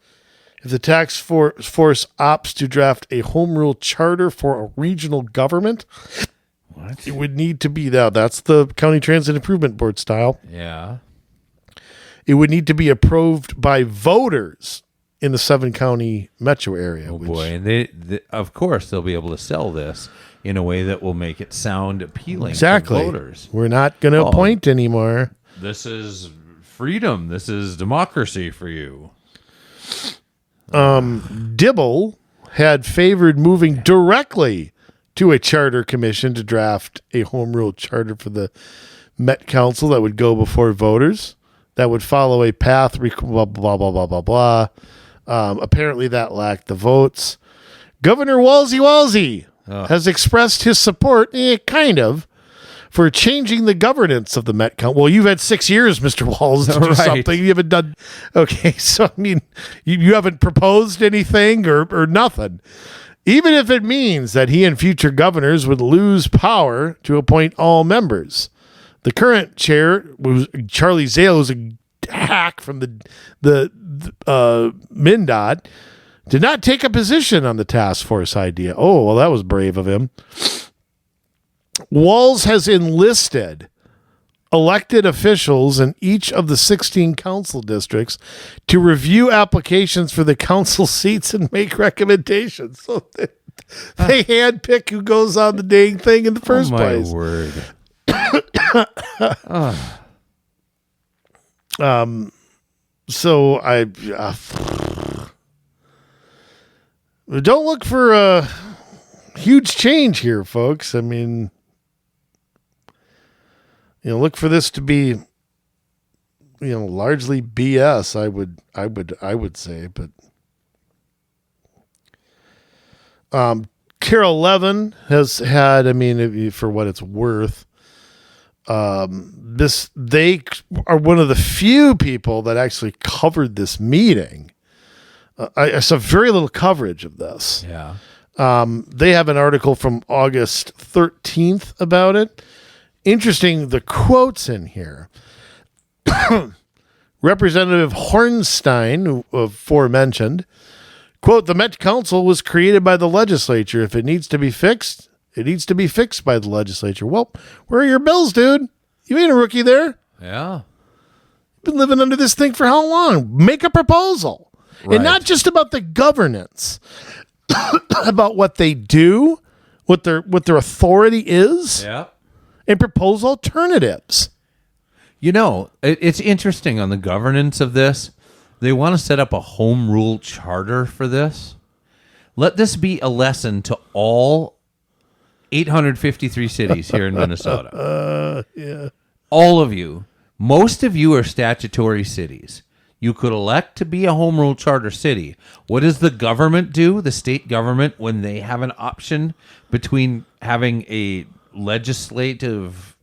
If the task force opts to draft a home rule charter for a regional government, it would need to be that's the County Transit Improvement Board style. Yeah. It would need to be approved by voters in the 7-county metro area. Oh, boy. And they, of course, they'll be able to sell this in a way that will make it sound appealing to voters. We're not going to appoint anymore. This is freedom. This is democracy for you. Dibble had favored moving directly to a charter commission to draft a home rule charter for the Met Council that would go before voters. That would follow a path, blah, blah, blah, blah, blah, blah. Apparently that lacked the votes. Governor Walsey has expressed his support, kind of, for changing the governance of the Met Council. Well, you've had 6 years, Mr. Walls, to do something. You haven't done... Okay, so, I mean, you haven't proposed anything or nothing. Even if it means that he and future governors would lose power to appoint all members. The current chair was Charlie Zale, who's a hack from the MnDOT, did not take a position on the task force idea. Oh, well, that was brave of him. Walls has enlisted elected officials in each of the 16 council districts to review applications for the council seats and make recommendations. So they handpick who goes on the dang thing in the first place. My word. So I don't look for a huge change here, folks. I mean, look for this to be, largely BS. I would say, but Carol Levin has had, for what it's worth, they are one of the few people that actually covered this meeting. I saw very little coverage of this. Yeah. They have an article from August 13th about it. Interesting, the quotes in here. Representative Hornstein, aforementioned, quote, "The Met Council was created by the legislature. If it needs to be fixed, it needs to be fixed by the legislature." Well, where are your bills, dude? You ain't a rookie there. Yeah. Been living under this thing for how long? Make a proposal. Right. And not just about the governance, about what they do, what their authority is. Yeah. And propose alternatives. It's interesting on the governance of this. They want to set up a home rule charter for this. Let this be a lesson to all 853 cities here in Minnesota. Yeah. All of you. Most of you are statutory cities. You could elect to be a home rule charter city. What does the government do, the state government, when they have an option between having a legislative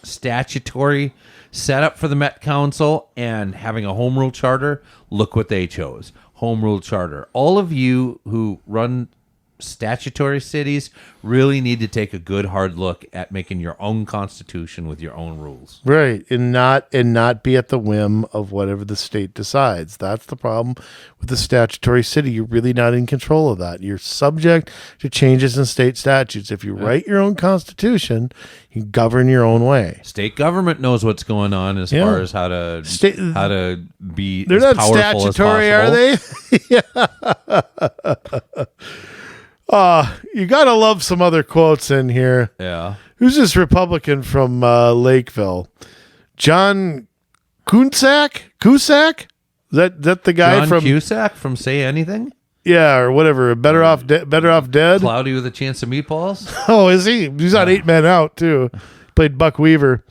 statutory setup for the Met Council and having a home rule charter? Look what they chose. Home rule charter. All of you who run statutory cities really need to take a good hard look at making your own constitution with your own rules. Right. And not be at the whim of whatever the state decides. That's the problem with the statutory city. You're really not in control of that. You're subject to changes in state statutes. If you write your own constitution, you govern your own way. State government knows what's going on as far as how to be they're as not powerful statutory, as possible. Are they? You gotta love some other quotes in here. Yeah. Who's this Republican from Lakeville? John Cusack? Is that the guy John from Cusack from Say Anything? Yeah, or whatever. Better off dead. Cloudy with a Chance of Meatballs? Oh, is he? He's on 8 Men Out too. Played Buck Weaver.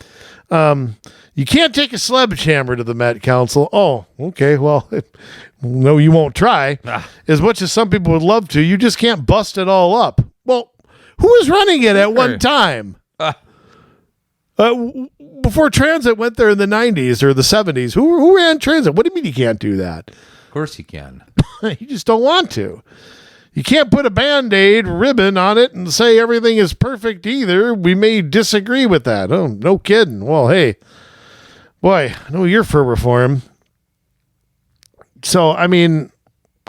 You can't take a sledgehammer to the Met Council. Oh, okay. Well, no, you won't try. As much as some people would love to, you just can't bust it all up. Well, who was running it at one time? Before transit went there in the 90s or the 70s, who ran transit? What do you mean you can't do that? Of course you can. You just don't want to. You can't put a Band-Aid ribbon on it and say everything is perfect either. We may disagree with that. Oh, no kidding. Well, hey, boy, I know you're for reform. So, I mean,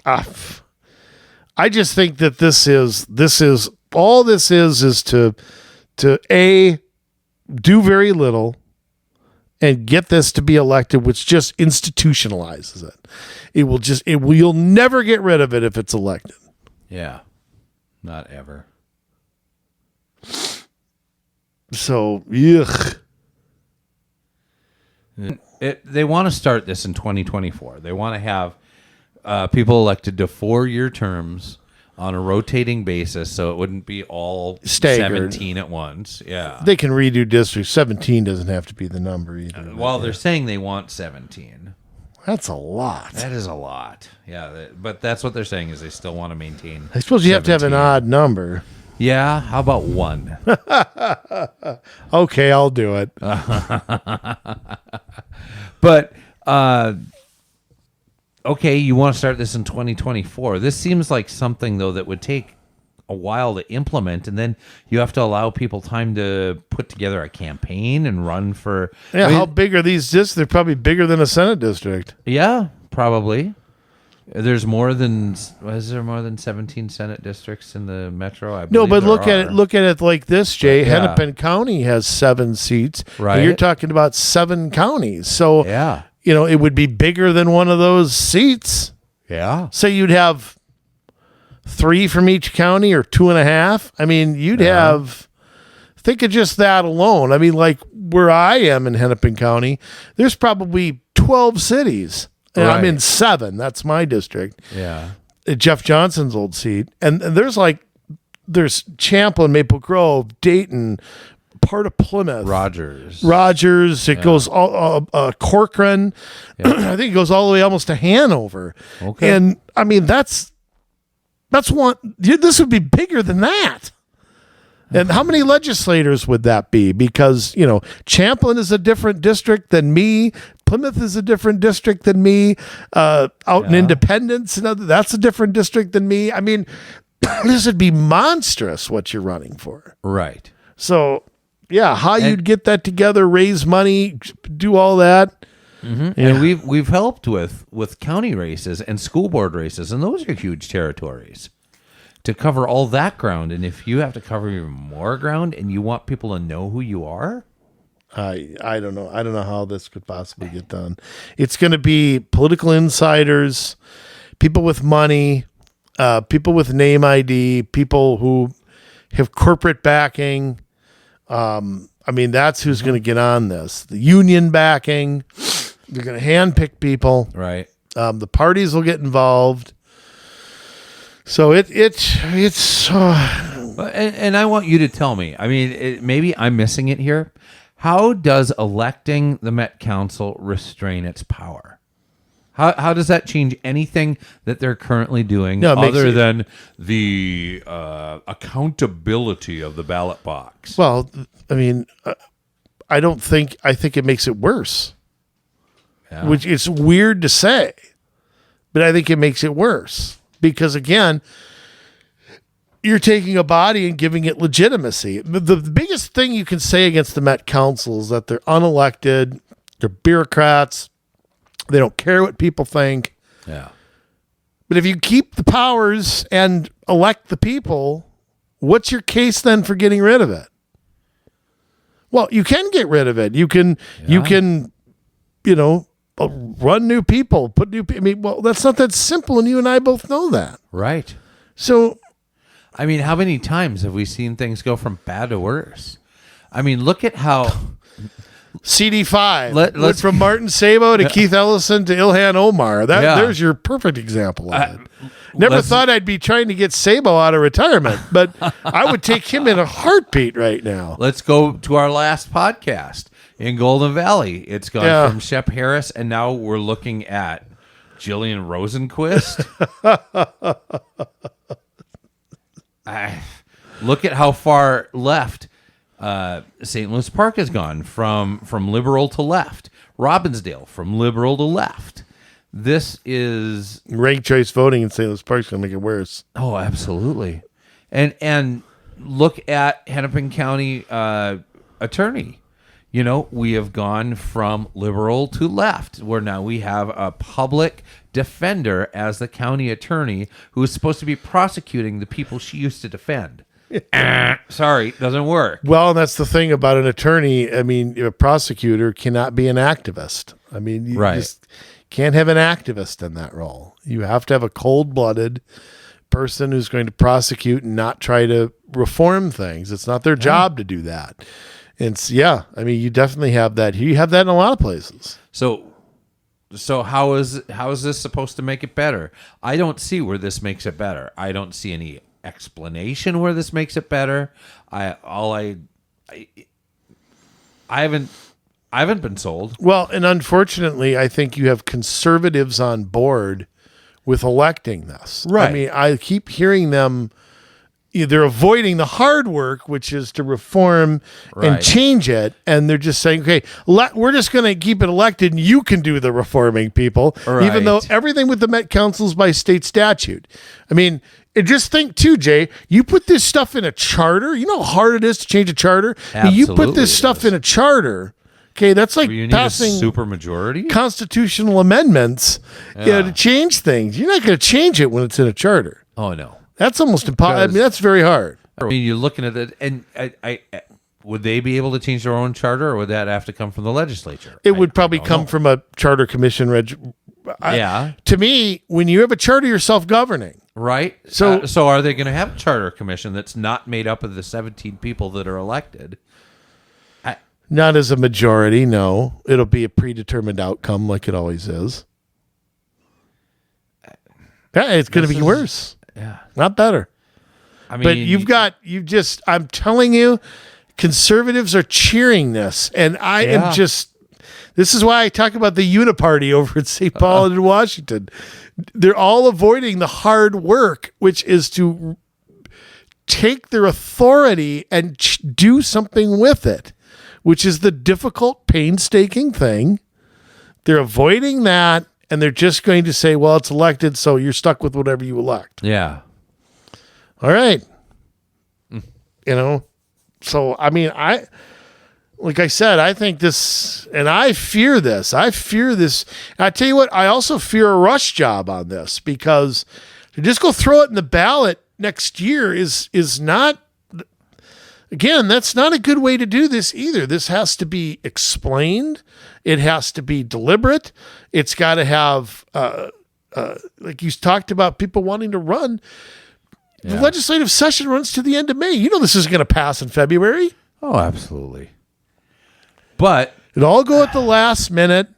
I just think that this is to A, do very little and get this to be elected, which just institutionalizes it. You'll never get rid of it if it's elected. Yeah. Not ever. So, yuck. They want to start this in 2024. They want to have people elected to 4-year terms on a rotating basis, so it wouldn't be all Staggered. 17 at once. Yeah. They can redo districts. 17 doesn't have to be the number either. Well, they're saying they want 17. That's a lot. That is a lot. Yeah, but that's what they're saying is they still want to maintain. I suppose you have to have an 17. odd number. Yeah, how about 1? Okay, I'll do it. But okay, you want to start this in 2024. This seems like something though that would take a while to implement, and then you have to allow people time to put together a campaign and run for. Yeah, I mean, how big are these districts? They're probably bigger than a Senate district. Yeah, probably. Is there more than 17 Senate districts in the metro? I No, believe but there look at it like this, Jay. Yeah. Hennepin County has 7 seats. Right. And you're talking about 7 counties. So, Yeah. it would be bigger than one of those seats. Yeah. Say you'd have 3 from each county or 2.5. I mean, you'd have, think of just that alone. I mean, like where I am in Hennepin County, there's probably 12 cities. And I'm in 7. That's my district. Yeah. Jeff Johnson's old seat. And there's Champlin, Maple Grove, Dayton, part of Plymouth. Rogers. It goes all Corcoran. Yeah. I think it goes all the way almost to Hanover. Okay. And I mean, that's one. This would be bigger than that. And how many legislators would that be? Because, Champlin is a different district than me. Plymouth is a different district than me. Out in Independence, that's a different district than me. I mean, this would be monstrous what you're running for. Right. So, yeah, you'd get that together, raise money, do all that. Mm-hmm. Yeah. And we've helped with county races and school board races, and those are huge territories to cover all that ground. And if you have to cover even more ground and you want people to know who you are, I don't know. I don't know how this could possibly get done. It's going to be political insiders, people with money, people with name ID, people who have corporate backing. I mean, that's who's going to get on this. The union backing. They're going to handpick people. Right. The parties will get involved. So it's. And I want you to tell me. I mean, maybe I'm missing it here. How does electing the Met Council restrain its power? How does that change anything that they're currently doing other than the accountability of the ballot box? Well, I mean, I think it makes it worse. Yeah. Which is weird to say, but I think it makes it worse because, again, you're taking a body and giving it legitimacy. The biggest thing you can say against the Met Council is that they're unelected, they're bureaucrats, they don't care what people think. Yeah. But if you keep the powers and elect the people, what's your case then for getting rid of it? Well, you can get rid of it. You can, run new people, put new people. I mean, well, that's not that simple, and you and I both know that. Right. So, I mean, how many times have we seen things go from bad to worse? I mean, look at how CD5 let's from Martin Sabo to Keith Ellison to Ilhan Omar. There's your perfect example of it. Never thought I'd be trying to get Sabo out of retirement, but I would take him in a heartbeat right now. Let's go to our last podcast in Golden Valley. It's gone from Shep Harris, and now we're looking at Jillian Rosenquist. Look at how far left St. Louis Park has gone from liberal to left. Robbinsdale from liberal to left. This is ranked choice voting in St. Louis Park is going to make it worse. Oh, absolutely. And look at Hennepin County attorney. You know, we have gone from liberal to left, where now we have a public defender as the county attorney who is supposed to be prosecuting the people she used to defend. Sorry, doesn't work. Well, and that's the thing about an attorney. I mean, a prosecutor cannot be an activist. I mean, you just can't have an activist in that role. You have to have a cold-blooded person who's going to prosecute and not try to reform things. It's not their job to do that. And I mean, you definitely have that. You have that in a lot of places. So how is this supposed to make it better? I don't see where this makes it better. I don't see any explanation where this makes it better. I haven't been sold. Well, and unfortunately, I think you have conservatives on board with electing this. Right. I mean, I keep hearing them. They're avoiding the hard work, which is to reform and change it. And they're just saying, okay, we're just going to keep it elected and you can do the reforming, people. Right. Even though everything with the Met Council is by state statute. I mean, just think too, Jay, you put this stuff in a charter. You know how hard it is to change a charter? Absolutely, you put this stuff in a charter. Okay, that's like passing a supermajority constitutional amendments to change things. You're not going to change it when it's in a charter. Oh, no. That's almost impossible. I mean, that's very hard. I mean, you're looking at it, and I would they be able to change their own charter, or would that have to come from the legislature? It would probably come from a charter commission. To me, when you have a charter, you're self-governing. Right. So are they going to have a charter commission that's not made up of the 17 people that are elected? Not as a majority, no. It'll be a predetermined outcome like it always is. Yeah, it's going to be worse. Yeah. Not better. I mean, but I'm telling you, conservatives are cheering this. And I am this is why I talk about the uniparty over at St. Paul and in Washington. They're all avoiding the hard work, which is to take their authority and do something with it, which is the difficult, painstaking thing. They're avoiding that. And they're just going to say, well, it's elected, so you're stuck with whatever you elect. Yeah. All right. You know, so, I mean, like I said, I think this, and I fear this. I tell you what, I also fear a rush job on this, because to just go throw it in the ballot next year is not, again, that's not a good way to do this either. This has to be explained. It has to be deliberate. It's got to have, like you talked about, people wanting to run. Yeah. The legislative session runs to the end of May. You know this is going to pass in February. Oh, absolutely. But it all go at the last minute.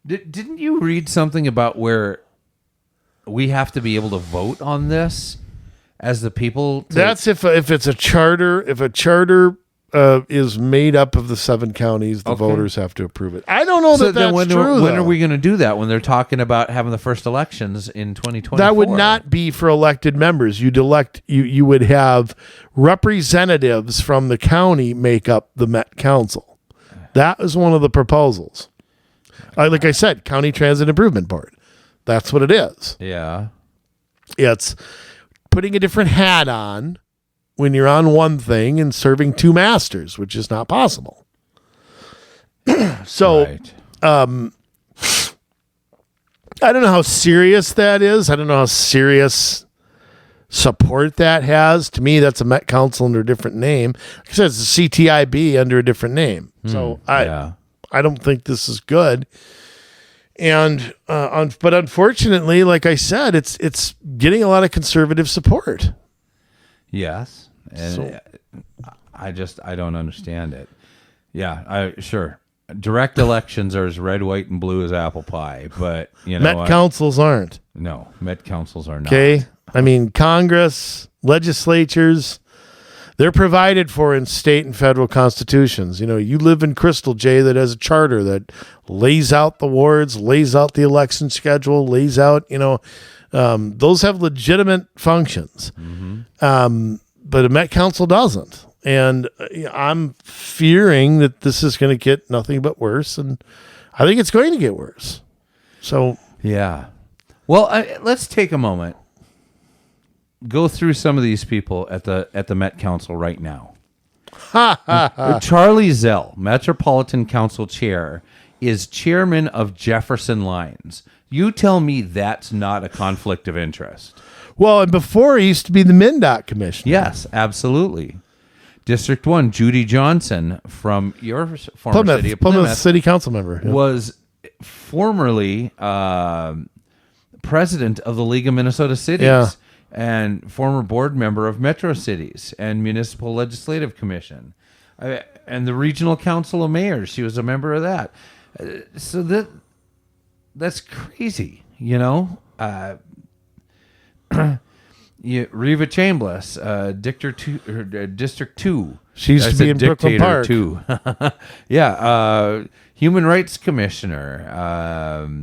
Didn't you read something about where we have to be able to vote on this as the people? That's if it's a charter. If a charter is made up of the 7 counties, the voters have to approve it. I don't know that's true. When are we going to do that? When they're talking about having the first elections in 2024? That would not be for elected members. You would have representatives from the county make up the Met Council. That is one of the proposals. Like I said, County Transit Improvement Board. That's what it is. Yeah. It's putting a different hat on when you're on one thing and serving 2 masters, which is not possible. So, right. I don't know how serious that is. I don't know how serious support that has. To me, that's a Met Council under a different name. Like I said, it's a CTIB under a different name. So I don't think this is good. And but unfortunately, like I said, it's getting a lot of conservative support. Yes. And I don't understand it. Yeah, sure. Direct elections are as red, white, and blue as apple pie, but Met councils aren't. No, Met councils are not. Okay, I mean Congress, legislatures, they're provided for in state and federal constitutions. You live in Crystal, Jay, that has a charter that lays out the wards, lays out the election schedule, lays out. Those have legitimate functions. Mm-hmm. But a Met Council doesn't. And I'm fearing that this is going to get nothing but worse. And I think it's going to get worse. So, Yeah. Well, let's take a moment. Go through some of these people at the Met Council right now. Charlie Zell, Metropolitan Council Chair, is chairman of Jefferson Lines. You tell me that's not a conflict of interest. Well, and before he used to be the MnDOT commissioner. Yes, absolutely. District 1, Judy Johnson from your former city of Plymouth city council member. Yep. Was formerly president of the League of Minnesota Cities and former board member of Metro Cities and Municipal Legislative Commission and the Regional Council of Mayors. She was a member of that. So that's crazy, you know? Reva Chambliss, District 2. She used to be in Brooklyn Park. Too. Human Rights Commissioner,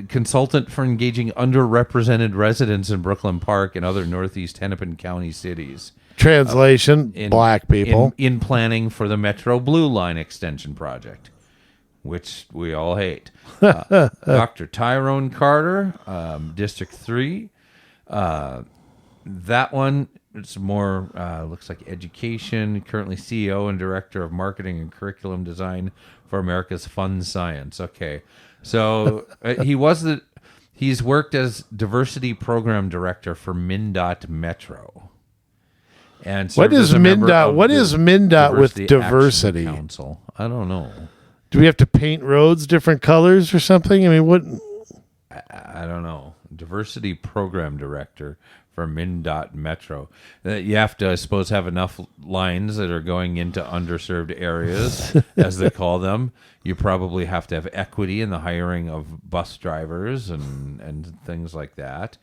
consultant for engaging underrepresented residents in Brooklyn Park and other Northeast Hennepin County cities. Translation, black people. In planning for the Metro Blue Line extension project, which we all hate. Dr. Tyrone Carter, District 3. That one, it's more, looks like education, currently CEO and director of marketing and curriculum design for America's Fun Science. Okay. So he's worked as diversity program director for MnDOT Metro. And what is MnDOT? What is MnDOT with diversity? Council. I don't know. Do we have to paint roads different colors or something? I mean, what? I don't know. Diversity program director for MnDOT Metro. You have to, I suppose, have enough lines that are going into underserved areas, as they call them. You probably have to have equity in the hiring of bus drivers and things like that.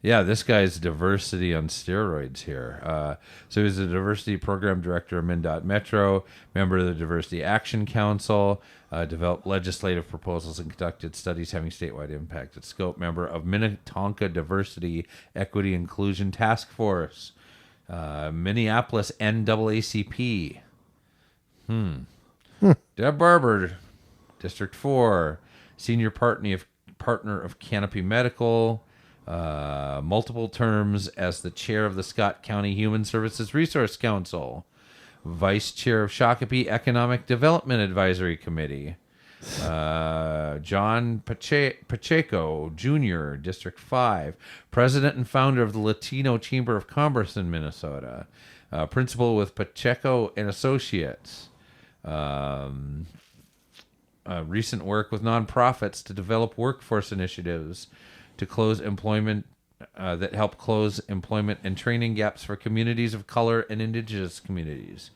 This guy's diversity on steroids here. So he's the diversity program director of MnDOT Metro, member of the Diversity Action Council, developed legislative proposals and conducted studies having statewide impact at scope, member of Minnetonka Diversity, Equity, Inclusion Task Force, Minneapolis NAACP. Deb Barber, District 4, senior partner of Canopy Medical, multiple terms as the chair of the Scott County Human Services Resource Council, vice chair of Shakopee Economic Development Advisory Committee, John Pacheco Jr., District 5, president and founder of the Latino Chamber of Commerce in Minnesota, principal with Pacheco and Associates, recent work with nonprofits to develop workforce initiatives to close employment that help close employment and training gaps for communities of color and indigenous communities.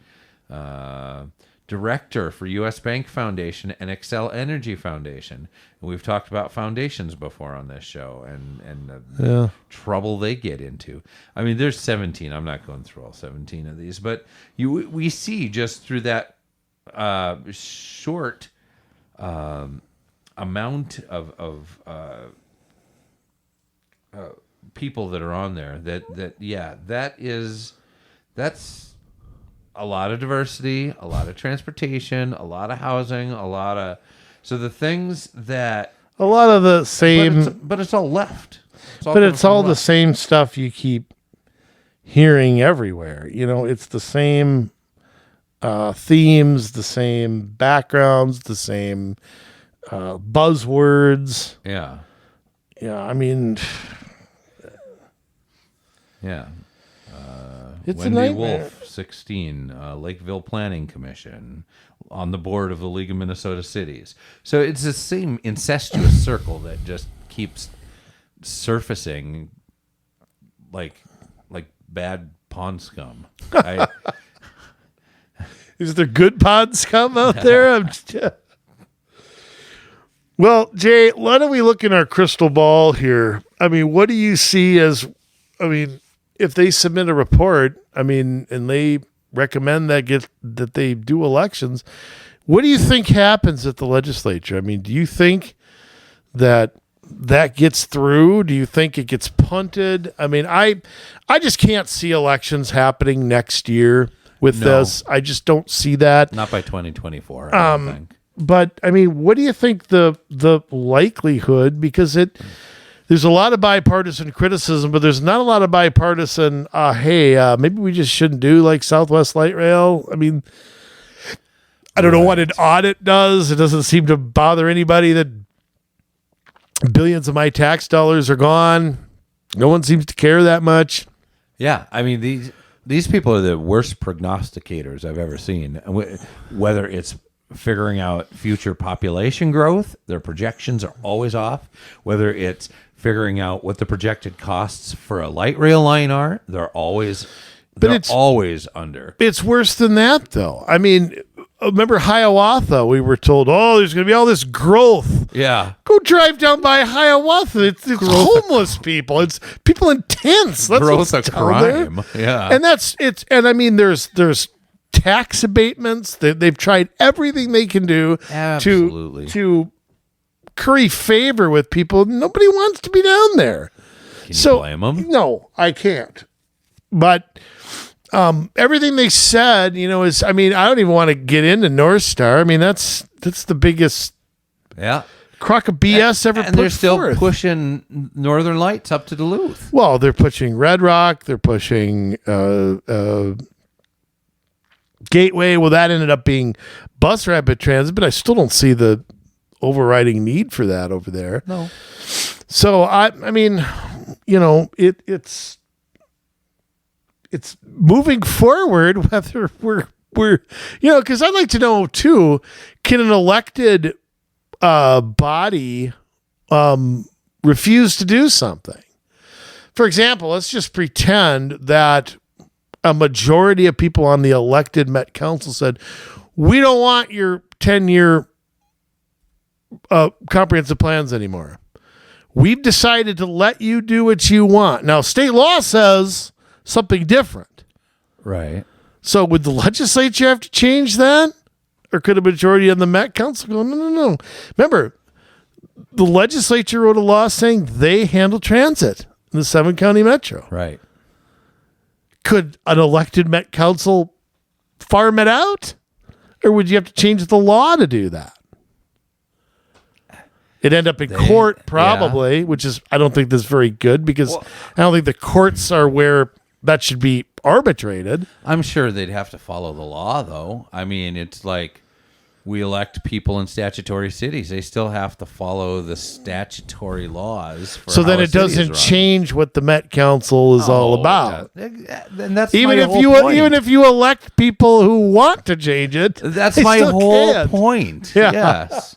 Director for U.S. Bank Foundation and Xcel Energy Foundation. And we've talked about foundations before on this show and the trouble they get into. I mean, there's 17. I'm not going through all 17 of these, but we see just through that short amount of people that are on there that's a lot of diversity, a lot of transportation, a lot of housing, so the things that a lot of the same, but it's all left. It's all the same stuff you keep hearing everywhere. You know, it's the same themes, the same backgrounds, the same buzzwords. Yeah. I mean, it's Wendy a nightmare. Wolf, 16, Lakeville Planning Commission, on the board of the League of Minnesota Cities. So it's the same incestuous circle that just keeps surfacing like bad pond scum. Is there good pond scum out there? Well, Jay, why don't we look in our crystal ball here? I mean, what do you see as, if they submit a report, and they recommend that they do elections, what do you think happens at the legislature? Do you think that gets through? Do you think it gets punted? I just can't see elections happening next year with this. I just don't see that. Not by 2024, I don't think. But I mean, what do you think the likelihood? Because there's a lot of bipartisan criticism, but there's not a lot of bipartisan. Hey, maybe we just shouldn't do like Southwest Light Rail. I mean, I don't know what an audit does. It doesn't seem to bother anybody that billions of my tax dollars are gone. No one seems to care that much. Yeah, I mean these people are the worst prognosticators I've ever seen. Whether it's figuring out future population growth, their projections are always off. Whether it's figuring out what the projected costs for a light rail line are, they're always under. It's worse than that, though. I mean, remember Hiawatha? We were told, there's going to be all this growth. Yeah. Go drive down by Hiawatha. It's homeless people. It's people in tents. That's growth of crime. There. Yeah. And and I mean, there's tax abatements. They've tried everything they can do to curry favor with people. Nobody wants to be down there. Can you blame them? No, I can't. But everything they said, is, I mean, I don't even want to get into North Star. I mean, that's the biggest crock of BS ever put forth. And they're still pushing Northern Lights up to Duluth. Well, they're pushing Red Rock. They're pushing Gateway. Well, that ended up being bus rapid transit, but I still don't see the overriding need for that over there. No. So, I mean, it's moving forward, whether we're because I'd like to know too, can an elected body refuse to do something? For example, let's just pretend that a majority of people on the elected Met Council said, we don't want your 10-year comprehensive plans anymore. We've decided to let you do what you want. Now, state law says something different. Right. So would the legislature have to change that? Or could a majority on the Met Council go, no. Remember, the legislature wrote a law saying they handle transit in the 7-county metro. Right. Could an elected Met Council farm it out? Or would you have to change the law to do that? It'd end up in court probably, which is, I don't think that's very good because I don't think the courts are where that should be arbitrated. I'm sure they'd have to follow the law, though. I mean, it's like we elect people in statutory cities. They still have to follow the statutory laws. So then it doesn't change what the Met Council is all about. And that's even if you elect people who want to change it. That's my whole point. Yeah. Yes,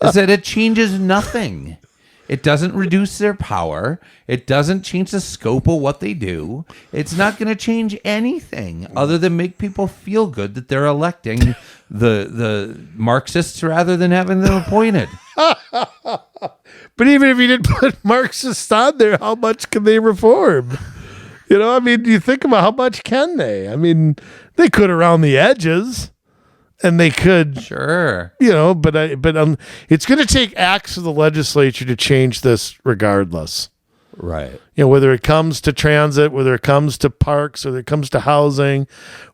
is that it changes nothing. It doesn't reduce their power. It doesn't change the scope of what they do. It's not going to change anything other than make people feel good that they're electing the Marxists rather than having them appointed. But even if you didn't put Marxists on there, how much can they reform? I mean, you think about how much can they? I mean, they could around the edges. And they could, sure, but it's going to take acts of the legislature to change this, regardless. Right. Whether it comes to transit, whether it comes to parks, whether it comes to housing,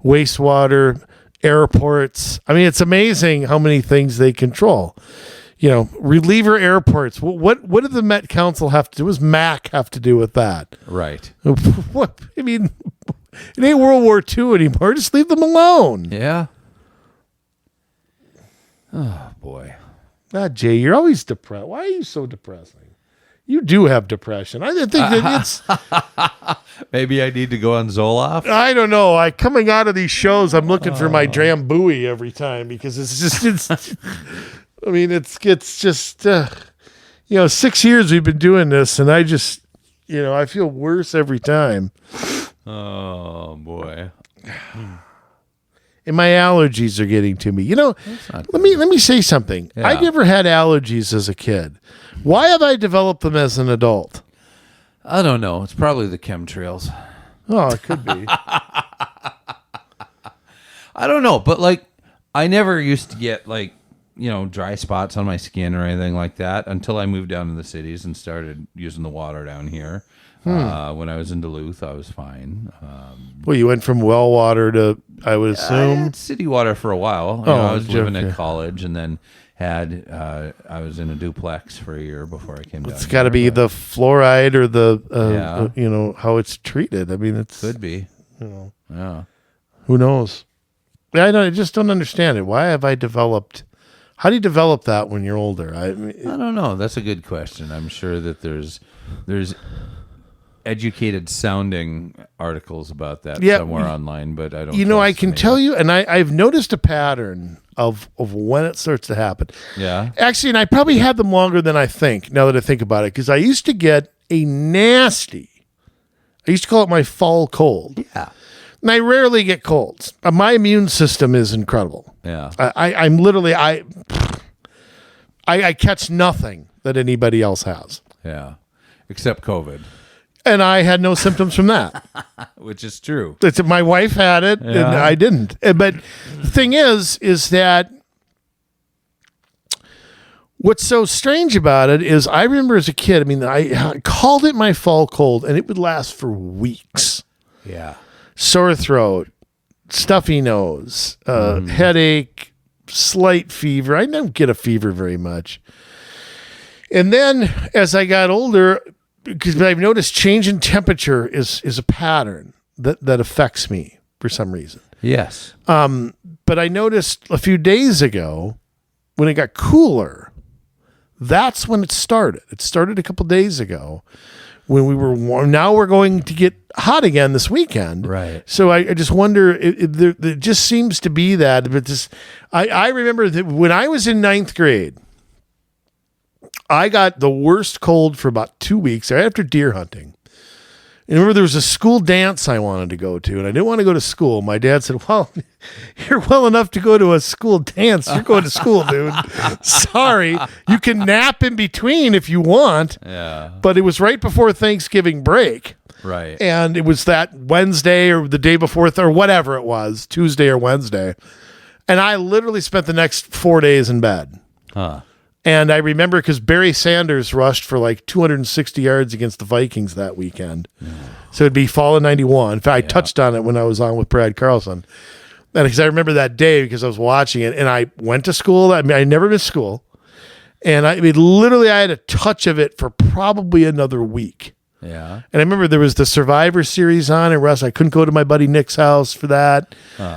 wastewater, airports. I mean, it's amazing how many things they control. Reliever airports. What did the Met Council have to do? What does MAC have to do with that? Right. What? I mean, it ain't World War II anymore. Just leave them alone. Yeah. Oh, boy. Jay, you're always depressed. Why are you so depressing? You do have depression. I think that it's... Maybe I need to go on Zoloft? I don't know. Coming out of these shows, I'm looking for my Drambuie every time because it's I mean, it's just, 6 years we've been doing this and I just, I feel worse every time. Oh, boy. And my allergies are getting to me. Let me say something. Yeah. I never had allergies as a kid. Why have I developed them as an adult? I don't know. It's probably the chemtrails. Oh, it could be. I don't know, but I never used to get dry spots on my skin or anything like that until I moved down to the cities and started using the water down here. When I was in Duluth, I was fine. Well, you went from well water to I would I assume. had city water for a while. I was living in college, and then I was in a duplex for a year before I came down. It's got to be the fluoride or the Yeah. how it's treated. I mean, it's Could be. Yeah. who knows. I just don't understand it. Why have I developed? How do you develop that when you're older? I don't know. That's a good question. I'm sure that there's educated sounding articles about that somewhere online, but I don't. I can tell you, and I've noticed a pattern of when it starts to happen. Yeah. Actually, and I probably had them longer than I think. Now that I think about it, because I used to get a nasty. I used to call it my fall cold. Yeah. And I rarely get colds. My immune system is incredible. Yeah. I'm literally I catch nothing that anybody else has. Yeah. Except COVID. And I had no symptoms from that. Which is true. My wife had it, and I didn't. But the thing is that what's so strange about it is I remember as a kid, I mean, I called it my fall cold, and it would last for weeks. Yeah. Sore throat, stuffy nose, headache, slight fever. I don't get a fever very much. And then as I got older, because I've noticed change in temperature is a pattern that affects me for some reason. Yes. But I noticed a few days ago when it got cooler, that's when it started. It started a couple days ago when we were warm. Now we're going to get hot again this weekend. Right. So I just wonder, there just seems to be that. But I remember that when I was in ninth grade, I got the worst cold for about 2 weeks right after deer hunting. And remember, there was a school dance I wanted to go to, and I didn't want to go to school. My dad said, well, you're well enough to go to a school dance. You're going to school, dude. Sorry. You can nap in between if you want. Yeah. But it was right before Thanksgiving break. Right. And it was that Wednesday or the day before, or whatever it was, Tuesday or Wednesday. And I literally spent the next 4 days in bed. Huh. And I remember because Barry Sanders rushed for like 260 yards against the Vikings that weekend. So it'd be fall of 91. In fact, I touched on it when I was on with Brad Carlson. And because I remember that day because I was watching it, and I went to school. I mean, I never missed school. And I had a touch of it for probably another week. Yeah. And I remember there was the Survivor series on, and Russ, I couldn't go to my buddy Nick's house for that.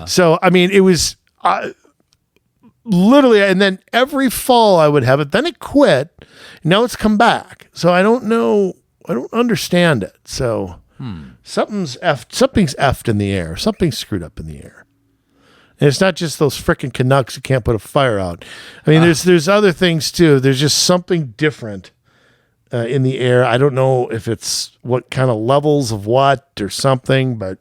So, I mean, it was... literally, and then every fall I would have it. Then it quit. Now it's come back. So I don't know. I don't understand it. So something's effed in the air. Something's screwed up in the air. And it's not just those frickin' Canucks who can't put a fire out. I mean, there's other things too. There's just something different in the air. I don't know if it's what kind of levels of what or something, but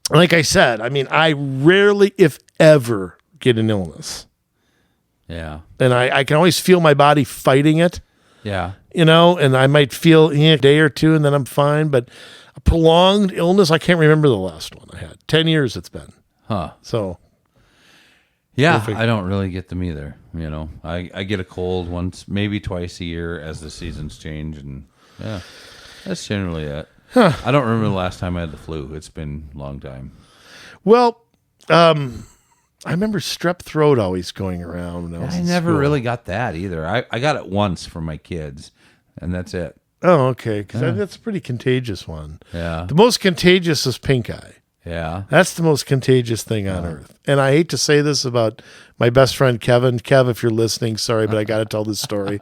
like I said, I mean, I rarely, if ever, get an illness. Yeah. And I can always feel my body fighting it, Yeah. and I might feel a day or two and then I'm fine. But a prolonged illness, I can't remember the last one I had. 10 years it's been. Huh. So. Yeah, Perfect. I don't really get them either. I get a cold once, maybe twice a year as the seasons change. And yeah, that's generally it. Huh. I don't remember the last time I had the flu. It's been a long time. Well, I remember strep throat always going around when I was I in never school. really got that either. I got it once from my kids, and that's it. Oh, okay. Because that's a pretty contagious one. Yeah. The most contagious is pink eye. Yeah. That's the most contagious thing on earth. And I hate to say this about my best friend, Kevin. Kev, if you're listening, sorry, but I got to tell this story.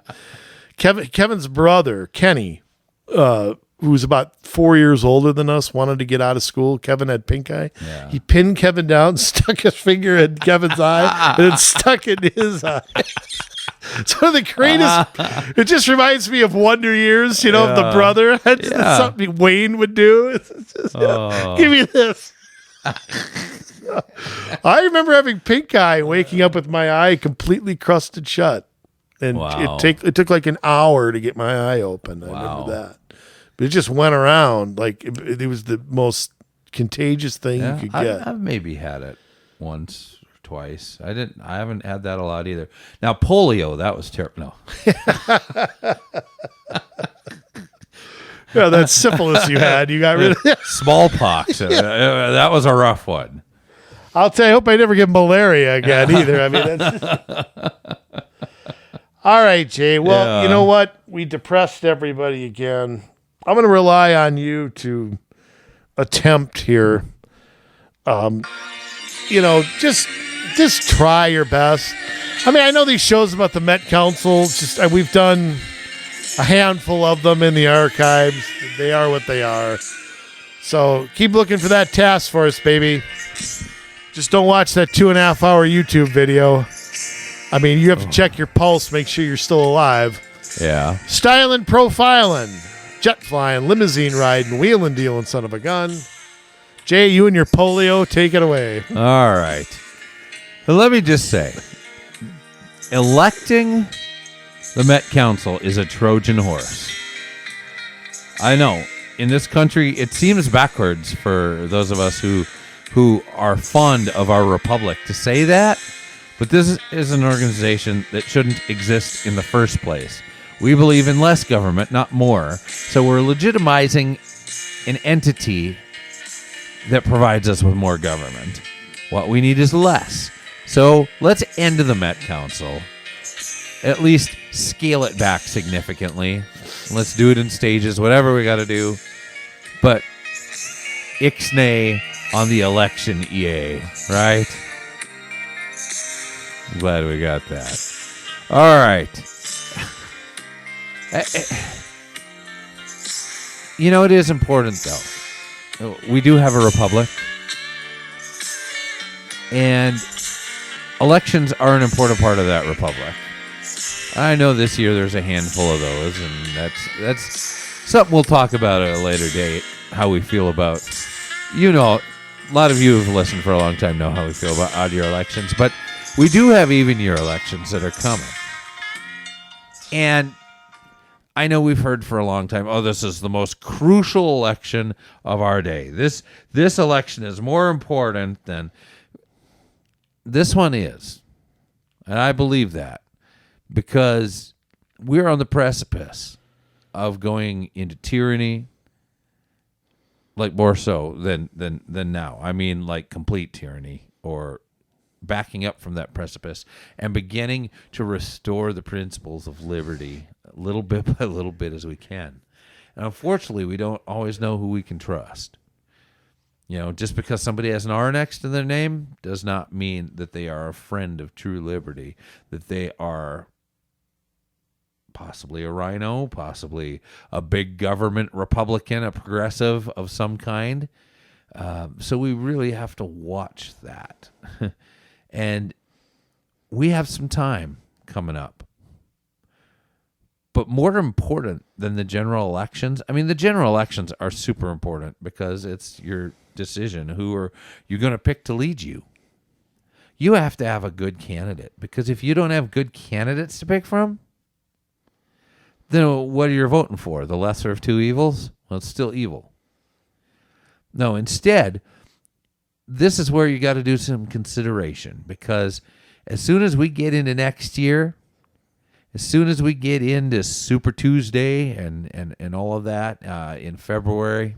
Kevin's brother, Kenny, who's about 4 years older than us, wanted to get out of school. Kevin had pink eye. Yeah. He pinned Kevin down, stuck his finger in Kevin's eye, and it stuck in his eye. It's one of the greatest. It just reminds me of Wonder Years, of the brother. That's something Wayne would do. It's just, give me this. I remember having pink eye, waking up with my eye completely crusted shut. And Wow. it took like an hour to get my eye open. I remember that. But it just went around like it was the most contagious thing you could get. I've maybe had it once or twice. I haven't had that a lot either. Now polio, that was terrible. No. Yeah, that syphilis you had, you got rid of it. Smallpox. That was a rough one. I'll tell you, I hope I never get malaria again either. I mean, that's all right, Jay. Well, you know what? We depressed everybody again. I'm going to rely on you to attempt here. Just try your best. I mean, I know these shows about the Met Council. We've done a handful of them in the archives. They are what they are. So keep looking for that task force, baby. Just don't watch that 2.5 hour YouTube video. I mean, you have to check your pulse, make sure you're still alive. Yeah. Styling, profiling, jet flying, limousine riding, wheeling, dealing, son of a gun. Jay, you and your polio, take it away. All right. Well, let me just say, electing the Met Council is a Trojan horse. I know. In this country, it seems backwards for those of us who are fond of our republic to say that, but this is an organization that shouldn't exist in the first place. We believe in less government, not more, so we're legitimizing an entity that provides us with more government. What we need is less. So let's end the Met Council. At least scale it back significantly. Let's do it in stages, whatever we got to do. But ixnay on the election, EA, right? I'm glad we got that. All right. You know, it is important, though. We do have a republic. And elections are an important part of that republic. I know this year there's a handful of those, and that's something we'll talk about at a later date, how we feel about, a lot of you who've listened for a long time know how we feel about odd year elections, but we do have even year elections that are coming. And I know we've heard for a long time, this is the most crucial election of our day. This election is more important than this one is. And I believe that because we're on the precipice of going into tyranny, like more so than now. I mean, like complete tyranny, or backing up from that precipice and beginning to restore the principles of liberty little bit by little bit as we can. And unfortunately, we don't always know who we can trust. Just because somebody has an R next to their name does not mean that they are a friend of true liberty, that they are possibly a rhino, possibly a big government Republican, a progressive of some kind. So we really have to watch that. And we have some time coming up. But more important than the general elections, the general elections are super important because it's your decision. Who are you going to pick to lead you? You have to have a good candidate, because if you don't have good candidates to pick from, then what are you voting for? The lesser of two evils? Well, it's still evil. No, instead, this is where you got to do some consideration, because as soon as we get into next year, as soon as we get into Super Tuesday and all of that in February,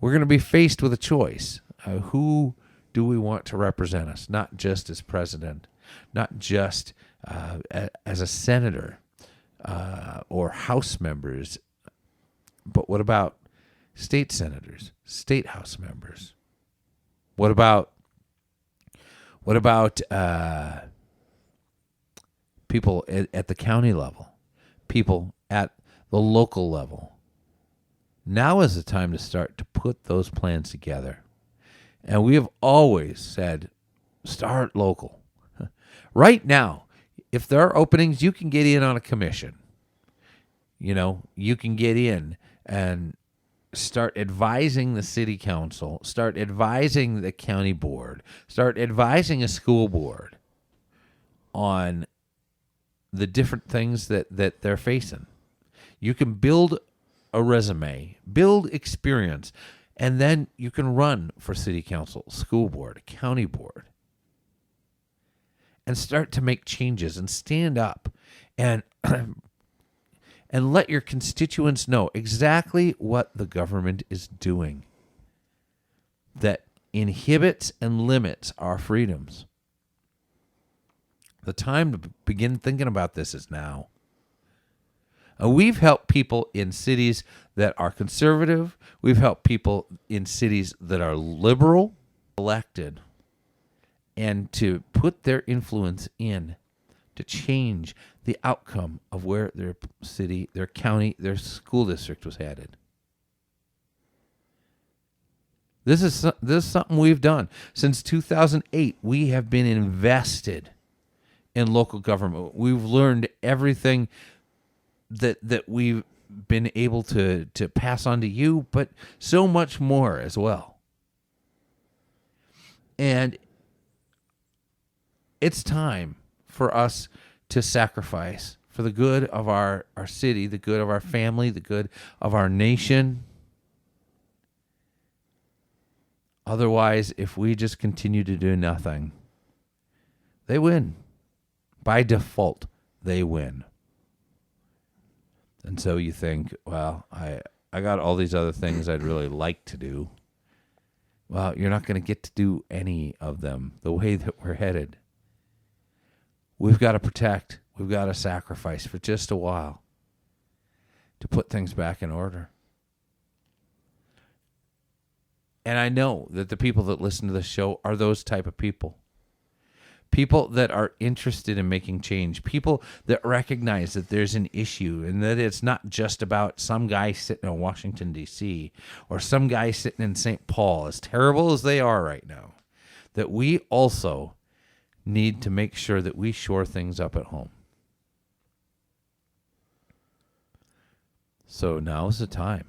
we're going to be faced with a choice. Who do we want to represent us? Not just as president, not just as a senator or House members, but what about state senators, state House members? What about people at the county level, people at the local level? Now is the time to start to put those plans together. And we have always said, start local. Right now, if there are openings, you can get in on a commission. You can get in and start advising the city council, start advising the county board, start advising a school board on the different things that they're facing. You can build a resume, build experience, and then you can run for city council, school board, county board, and start to make changes and stand up and and let your constituents know exactly what the government is doing that inhibits and limits our freedoms. The time to begin thinking about this is now. We've helped people in cities that are conservative. We've helped people in cities that are liberal, elected, and to put their influence in to change the outcome of where their city, their county, their school district was headed. This is something we've done. Since 2008, we have been invested in local government. We've learned everything that we've been able to pass on to you, but so much more as well. And it's time for us to sacrifice for the good of our city, the good of our family, the good of our nation. Otherwise, if we just continue to do nothing, they win. By default, they win. And so you think, well, I got all these other things I'd really like to do. Well, you're not going to get to do any of them the way that we're headed. We've got to protect. We've got to sacrifice for just a while to put things back in order. And I know that the people that listen to this show are those type of people. People that are interested in making change. People that recognize that there's an issue and that it's not just about some guy sitting in Washington, D.C. or some guy sitting in St. Paul, as terrible as they are right now. That we also need to make sure that we shore things up at home. So now's the time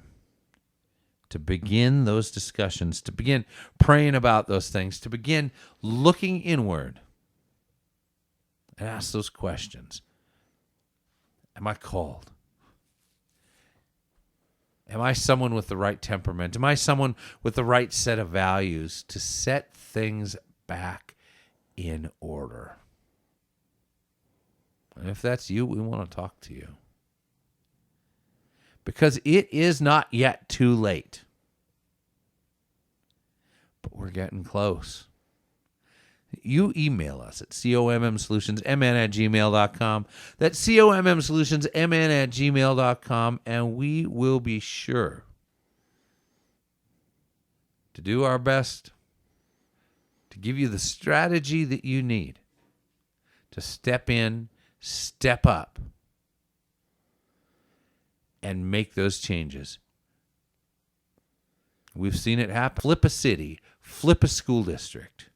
to begin those discussions, to begin praying about those things, to begin looking inward and ask those questions. Am I called? Am I someone with the right temperament? Am I someone with the right set of values to set things back in order? And if that's you, we want to talk to you. Because it is not yet too late. But we're getting close. You email us at commsolutionsmn@gmail.com. That's commsolutionsmn@gmail.com, and we will be sure to do our best to give you the strategy that you need to step in, step up, and make those changes. We've seen it happen. Flip a city, flip a school district.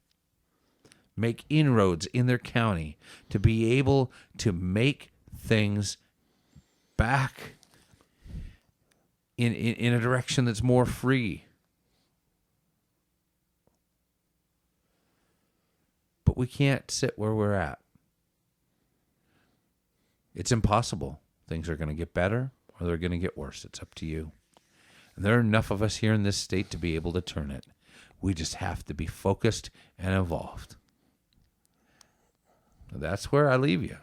Make inroads in their county to be able to make things back in a direction that's more free. But we can't sit where we're at. It's impossible. Things are going to get better or they're going to get worse. It's up to you. And there are enough of us here in this state to be able to turn it. We just have to be focused and involved. That's where I leave you.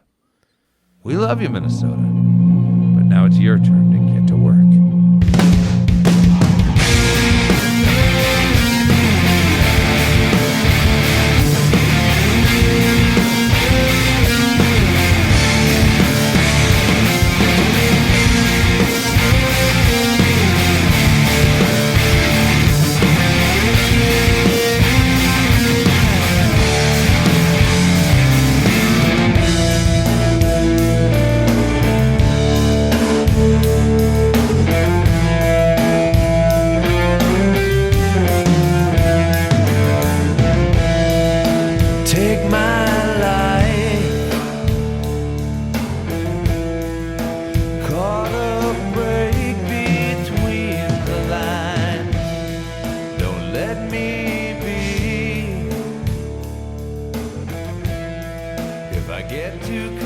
We love you, Minnesota. But now it's your turn to get to work. If I get too